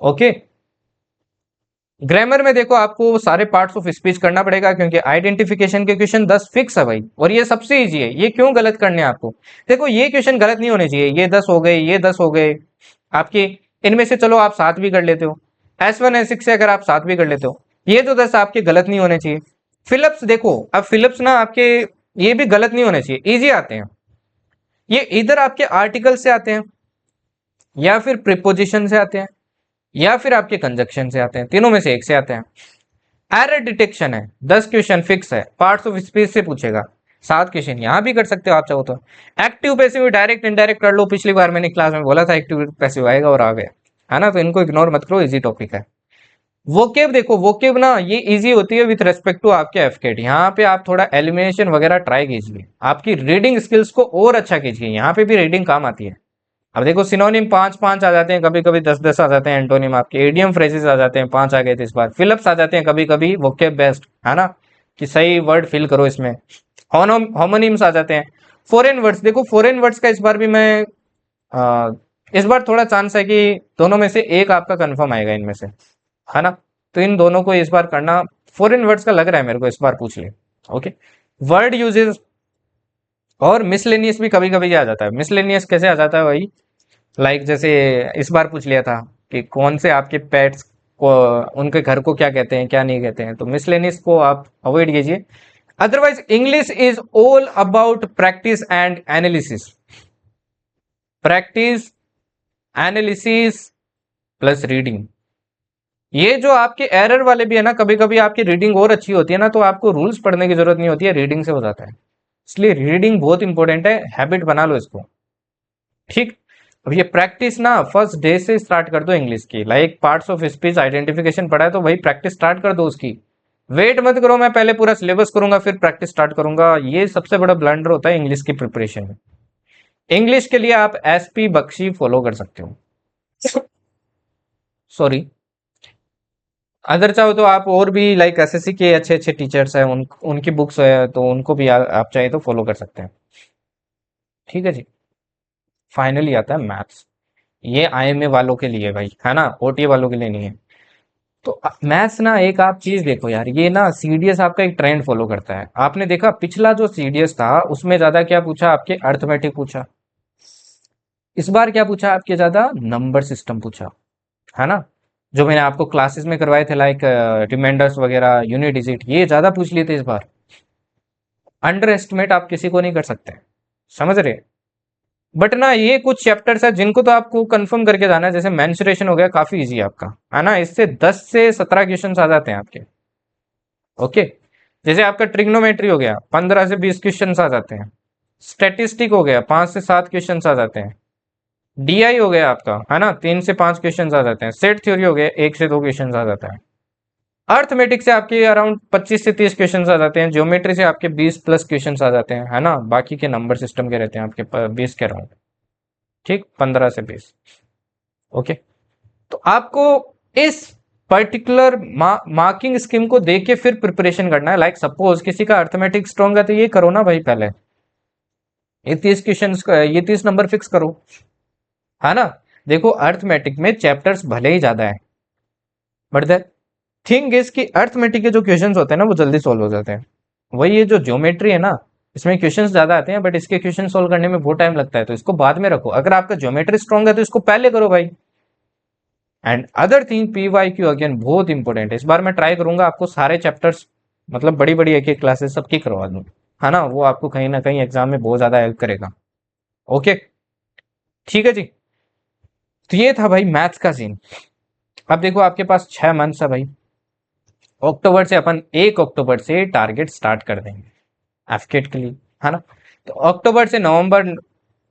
ओके, ग्रामर में देखो आपको सारे पार्ट्स ऑफ स्पीच करना पड़ेगा, क्योंकि आइडेंटिफिकेशन के क्वेश्चन 10 फिक्स है भाई, और ये सबसे इजी है। ये क्यों गलत करने हैं आपको, देखो ये क्वेश्चन गलत नहीं होने चाहिए, ये 10 हो गए, ये 10 हो गए आपके, इनमें से चलो आप 7 भी कर लेते हो, S1 S6 से अगर आप 7 भी कर लेते हो, ये तो 10 आपके गलत नहीं होने चाहिए। फिलिप्स देखो, अब फिलिप्स ना आपके ये भी गलत नहीं होने चाहिए, इजी आते हैं ये, इधर आपके आर्टिकल से आते हैं, या फिर प्रिपोजिशन से आते हैं, या फिर आपके कंजक्शन से आते हैं, तीनों में से एक से आते हैं। एरर डिटेक्शन है, 10 क्वेश्चन फिक्स है, पार्ट्स ऑफ स्पीच से पूछेगा, 7 क्वेश्चन यहां भी कर सकते हो आप चाहो तो। एक्टिव पैसिव डायरेक्ट इनडायरेक्ट कर लो, पिछली बार मैंने क्लास में बोला था एक्टिव पैसिव आएगा और आ गया, है ना। तो इनको इग्नोर मत करो, इजी टॉपिक है। वोकेब देखो, वोकेब ना ये इजी होती है विथ रेस्पेक्ट टू आपके एफकेट, यहाँ पे आप थोड़ा एलिमिनेशन वगैरह ट्राई कीजिए, आपकी रीडिंग स्किल्स को और अच्छा कीजिए, यहाँ पे भी रीडिंग काम आती है। अब देखो सिनोनिम 5 5 आ जाते हैं, कभी कभी 10 10 आ जाते हैं, एंटोनिम आपके एडियम फ्रेजेस आ जाते हैं, 5 आ गए थे इस बार, फिलप्स आ जाते हैं कभी कभी, वोकेब बेस्ट, है ना, कि सही वर्ड फिल करो इसमें। होमोनिम्स आ जाते हैं। फॉरेन वर्ड्स देखो, फॉरेन वर्ड्स का इस बार भी मैं इस बार थोड़ा चांस है कि दोनों में से एक आपका कंफर्म आएगा इनमें से, है ना। तो इन दोनों को इस बार करना, फॉरेन वर्ड्स का लग रहा है मेरे को इस बार पूछ ले। ओके, वर्ड यूजेस और मिसलेनियस भी कभी कभी आ जाता है। मिसलेनियस कैसे आ जाता है भाई, लाइक जैसे इस बार पूछ लिया था कि कौन से आपके पेट्स को, उनके घर को क्या कहते हैं क्या नहीं कहते हैं, तो मिसलेनियस को आप अवॉइड कीजिए। Otherwise English is all about practice and analysis, practice, analysis plus reading. ये जो आपके एरर वाले भी है ना, कभी कभी आपकी रीडिंग और अच्छी होती है ना, तो आपको रूल्स पढ़ने की जरूरत नहीं होती है, रीडिंग से हो जाता है। इसलिए रीडिंग बहुत इंपॉर्टेंट है, हैबिट बना लो इसको, ठीक। अब ये प्रैक्टिस ना फर्स्ट डे से स्टार्ट कर दो इंग्लिश की, like parts of speech identification पढ़ा है तो वही प्रैक्टिस स्टार्ट कर दो उसकी। वेट मत करो मैं पहले पूरा सिलेबस करूंगा फिर प्रैक्टिस स्टार्ट करूंगा, ये सबसे बड़ा ब्लंडर होता है इंग्लिश की प्रिपरेशन में। इंग्लिश के लिए आप SP बख्शी फॉलो कर सकते हो, सॉरी। अगर चाहो तो आप और भी लाइक SSC के अच्छे अच्छे टीचर्स हैं, उनकी बुक्स है तो उनको भी आप चाहे तो फॉलो कर सकते हैं, ठीक है जी। फाइनली आता है मैथ्स, ये IMA वालों के लिए भाई, है ना, OTA वालों के लिए नहीं है। तो मैथ्स ना एक आप चीज देखो यार, ये ना सीडीएस आपका एक ट्रेंड फॉलो करता है। आपने देखा पिछला जो सीडीएस था उसमें ज्यादा क्या पूछा, आपके अर्थमेटिक पूछा, इस बार क्या पूछा आपके ज्यादा, नंबर सिस्टम पूछा, है ना। जो मैंने आपको क्लासेस में करवाए थे लाइक रिमाइंडर्स वगैरह, यूनिट डिजिट, ये ज्यादा पूछ लिए थे इस बार। अंडर एस्टिमेट आप किसी को नहीं कर सकते, समझ रहे। बट ना ये कुछ चैप्टर्स है जिनको तो आपको कंफर्म करके जाना है, जैसे मेंसुरेशन हो गया, काफी इजी है आपका, है ना। इससे 10 से 17 क्वेश्चन आ जाते हैं आपके। ओके। जैसे आपका ट्रिग्नोमेट्री हो गया, 15 से 20 क्वेश्चन आ जाते हैं। स्टैटिस्टिक हो गया, 5 से 7 क्वेश्चन आ जाते हैं। डीआई हो गया आपका, है ना, 3 से 5 क्वेश्चन आ जाते हैं। सेट थ्योरी हो गया, 1 से 2 क्वेश्चन आ जाता है। अर्थमेटिक से आपके अराउंड 25 से 30 क्वेश्चन आ जाते हैं। ज्योमेट्री से आपके 20 प्लस क्वेश्चन आ जाते हैं, है ना। बाकी के नंबर सिस्टम के रहते हैं आपके 20 के अराउंड। ठीक, 15 से 20। ओके। तो आपको इस पर्टिकुलर मार्किंग स्कीम को देख के फिर प्रिपरेशन करना है। लाइक सपोज किसी का अर्थमेटिक स्ट्रॉन्ग है तो ये करो ना भाई, पहले ये 30 क्वेश्चन, ये 30 नंबर फिक्स करो, है ना। देखो अर्थमेटिक में चैप्टर्स भले ही ज्यादा है, बट द थिंग इज कि अर्थमेटिक के जो क्वेश्चंस होते हैं ना वो जल्दी सॉल्व हो जाते हैं। वही ये जो ज्योमेट्री है ना, इसमें क्वेश्चंस ज्यादा आते हैं, बट इसके क्वेश्चन सॉल्व करने में बहुत टाइम लगता है, तो इसको बाद में रखो। अगर आपका ज्योमेट्री स्ट्रॉन्ग है तो इसको पहले करो भाई। And other thing, P Y Q again बहुत इंपॉर्टेंट है। इस बार मैं ट्राई करूंगा आपको सारे चैप्टर्स, मतलब बड़ी बड़ी एक एक क्लासेस सबकी करवा दूं, है ना। वो आपको कहीं ना कहीं एग्जाम में बहुत ज्यादा हेल्प करेगा। ओके, ठीक है जी। तो ये था भाई मैथ्स का सीन। अब देखो आपके पास 6 मंथ्स है भाई। अक्टूबर से अपन 1 अक्टूबर से टारगेट स्टार्ट कर देंगे एफकेट के लिए, है ना। तो अक्टूबर से नवंबर,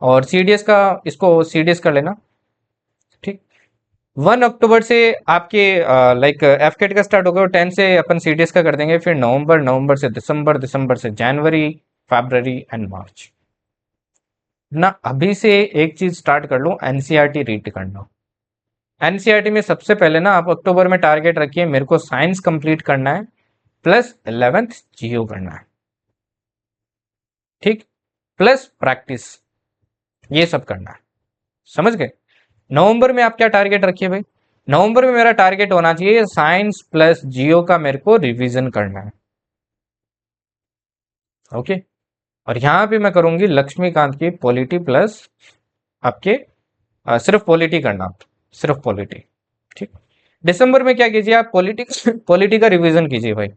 और सीडीएस का, इसको सीडीएस कर लेना। ठीक, 1 अक्टूबर से आपके लाइक एफकेट का स्टार्ट होगा, और 10 से अपन सीडीएस का कर देंगे। फिर नवंबर, नवंबर से दिसंबर, दिसंबर से जनवरी, फरवरी एंड मार्च ना। अभी से एक चीज स्टार्ट कर लो, एनसीईआरटी रीड करना। एनसीईआरटी में सबसे पहले ना आप अक्टूबर में टारगेट रखिए, मेरे को साइंस कंप्लीट करना है, प्लस 11th जियो करना है। ठीक, प्लस प्रैक्टिस, ये सब करना है, समझ गए। नवंबर में आप क्या टारगेट रखिए भाई, नवंबर में मेरा टारगेट होना चाहिए साइंस प्लस जियो का मेरे को रिवीजन करना है। ओके। और यहां पे मैं करूंगी लक्ष्मीकांत की पॉलिटी प्लस आपके सिर्फ पॉलिटी करना, सिर्फ पॉलिटी। ठीक। दिसंबर में क्या कीजिए आप, पॉलिटी पॉलिटी का रिवीजन कीजिए भाई,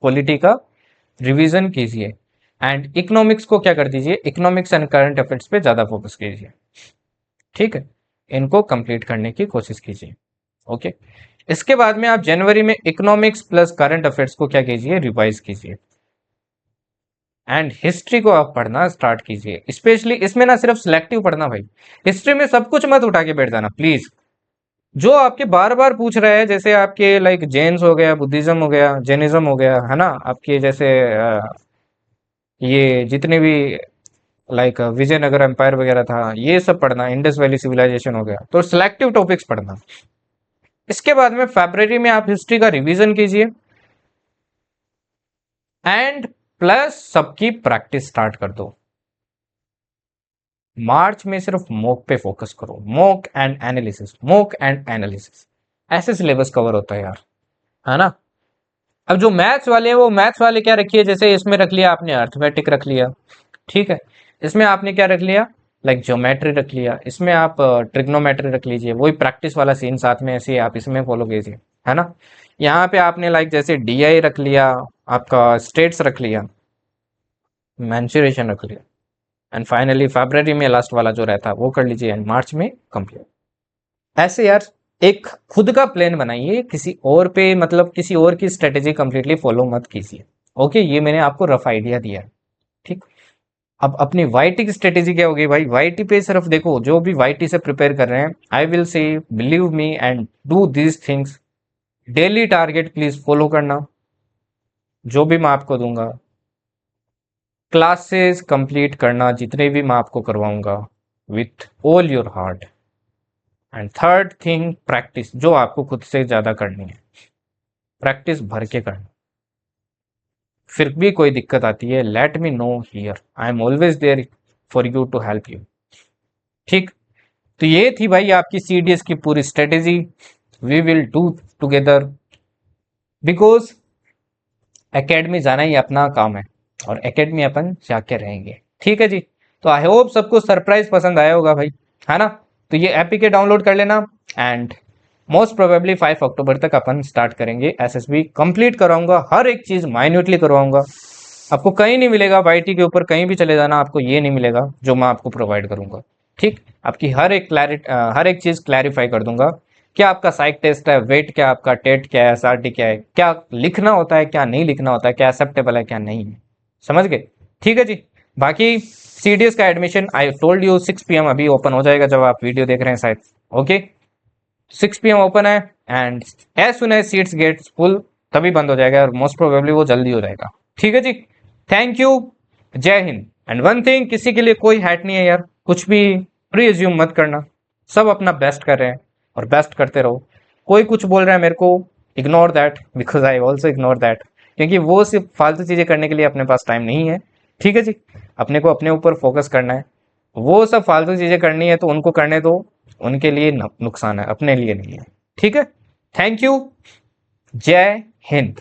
पॉलिटी का रिवीजन कीजिए। एंड इकोनॉमिक्स को क्या कर दीजिए, इकोनॉमिक्स एंड करंट अफेयर्स पे ज्यादा फोकस कीजिए। ठीक है, इनको कंप्लीट करने की कोशिश कीजिए। ओके। इसके बाद में आप जनवरी में इकोनॉमिक्स प्लस करंट अफेयर्स को क्या कीजिए, रिवाइज कीजिए। एंड हिस्ट्री को आप पढ़ना स्टार्ट कीजिए, स्पेशली इसमें ना सिर्फ सिलेक्टिव पढ़ना भाई। हिस्ट्री में सब कुछ मत उठा के बैठ जाना प्लीज। जो आपके बार बार पूछ रहे हैं, जैसे आपके लाइक जैन्स हो गया, बुद्धिज्म हो गया, जैनिज्म हो गया, है ना, आपके जैसे ये जितने भी लाइक विजयनगर एम्पायर वगैरह था, ये सब पढ़ना, इंडस वैली सिविलाइजेशन हो गया, तो सिलेक्टिव टॉपिक्स पढ़ना। इसके बाद में फरवरी में आप हिस्ट्री का रिवीजन कीजिए, एंड प्लस सबकी प्रैक्टिस स्टार्ट कर दो। मार्च में सिर्फ मॉक पे फोकस करो, mock and analysis, mock and analysis, ऐसे सिलेबस कवर होता है यार, है ना। अब जो मैथ्स वाले हैं वो मैथ्स वाले क्या रखिए, जैसे इसमें रख लिया आपने अर्थमेटिक रख लिया, ठीक है। इसमें आपने क्या रख लिया, लाइक ज्योमेट्री रख लिया, इसमें आप ट्रिग्नोमेट्री रख लीजिए, वही प्रैक्टिस वाला सीन साथ में ऐसे आप इसमें फॉलो कीजिए, है ना। यहाँ पे आपने लाइक जैसे डीआई रख लिया, आपका स्टेट्स रख लिया, मैंसुरेशन रख लिया, एंड फाइनली फरवरी में लास्ट वाला जो रहता है वो कर लीजिए, एंड मार्च में कंप्लीट। ऐसे यार एक खुद का प्लान बनाइए, किसी और पे मतलब किसी और की स्ट्रेटेजी कंप्लीटली फॉलो मत कीजिए। ओके, ये मैंने आपको रफ आइडिया दिया है। ठीक। अब अपनी वाईटी की स्ट्रेटेजी क्या होगी भाई, वाईटी पे सिर्फ देखो, जो भी वाईटी से प्रिपेयर कर रहे हैं, I will say believe me and do these things. Daily target please follow करना, जो भी मैं आपको दूंगा, क्लासेस कंप्लीट करना जितने भी मैं आपको करवाऊंगा with all your heart. And third thing, practice, जो आपको खुद से ज्यादा करनी है, प्रैक्टिस भर के करना। फिर भी कोई दिक्कत आती है, let me know here, I am always there for you to help you. ठीक। तो ये थी भाई आपकी सीडीएस की पूरी strategy. We will do together, because academy जाना ही अपना काम है, और एकेडमी अपन जाके रहेंगे। ठीक है जी। तो आई होप सबको सरप्राइज पसंद आया होगा भाई, है ना। तो ये एपीके डाउनलोड कर लेना एंड मोस्ट प्रोबेबली 5 अक्टूबर तक अपन स्टार्ट करेंगे। एसएसबी कंप्लीट कराऊंगा, हर एक चीज माइन्यूटली करवाऊंगा। आपको कहीं नहीं मिलेगा वाईटी के ऊपर, कहीं भी चले जाना आपको ये नहीं मिलेगा जो मैं आपको प्रोवाइड करूंगा। ठीक, आपकी हर एक चीज क्लैरिफाई कर दूंगा। क्या आपका साइक टेस्ट है, वेट क्या, आपका टेट क्या है, एसआरटी क्या है, क्या लिखना होता है, क्या नहीं लिखना होता है, क्या एक्सेप्टेबल है, क्या नहीं है। समझ गए? ठीक है जी। बाकी सीडीएस का admission I told you 6 PM अभी ओपन हो जाएगा जब आप वीडियो देख रहे हैं शायद। ओके, 6 PM ओपन है and as soon as seats get full तभी बंद हो जाएगा, और मोस्ट प्रोबेबली वो जल्दी हो जाएगा। ठीक है जी, थैंक यू, जय हिंद। एंड वन थिंग, किसी के लिए कोई हैट नहीं है यार, कुछ भी प्री एज्यूम मत करना। सब अपना बेस्ट कर रहे हैं और बेस्ट करते रहो। कोई कुछ बोल रहा है मेरे को, ignore that because I also ignore that, क्योंकि वो सिर्फ फालतू चीजें करने के लिए अपने पास टाइम नहीं है। ठीक है जी, अपने को अपने ऊपर फोकस करना है। वो सब फालतू चीजें करनी है तो उनको करने दो, उनके लिए नुकसान है, अपने लिए नहीं है। ठीक है, थैंक यू, जय हिंद।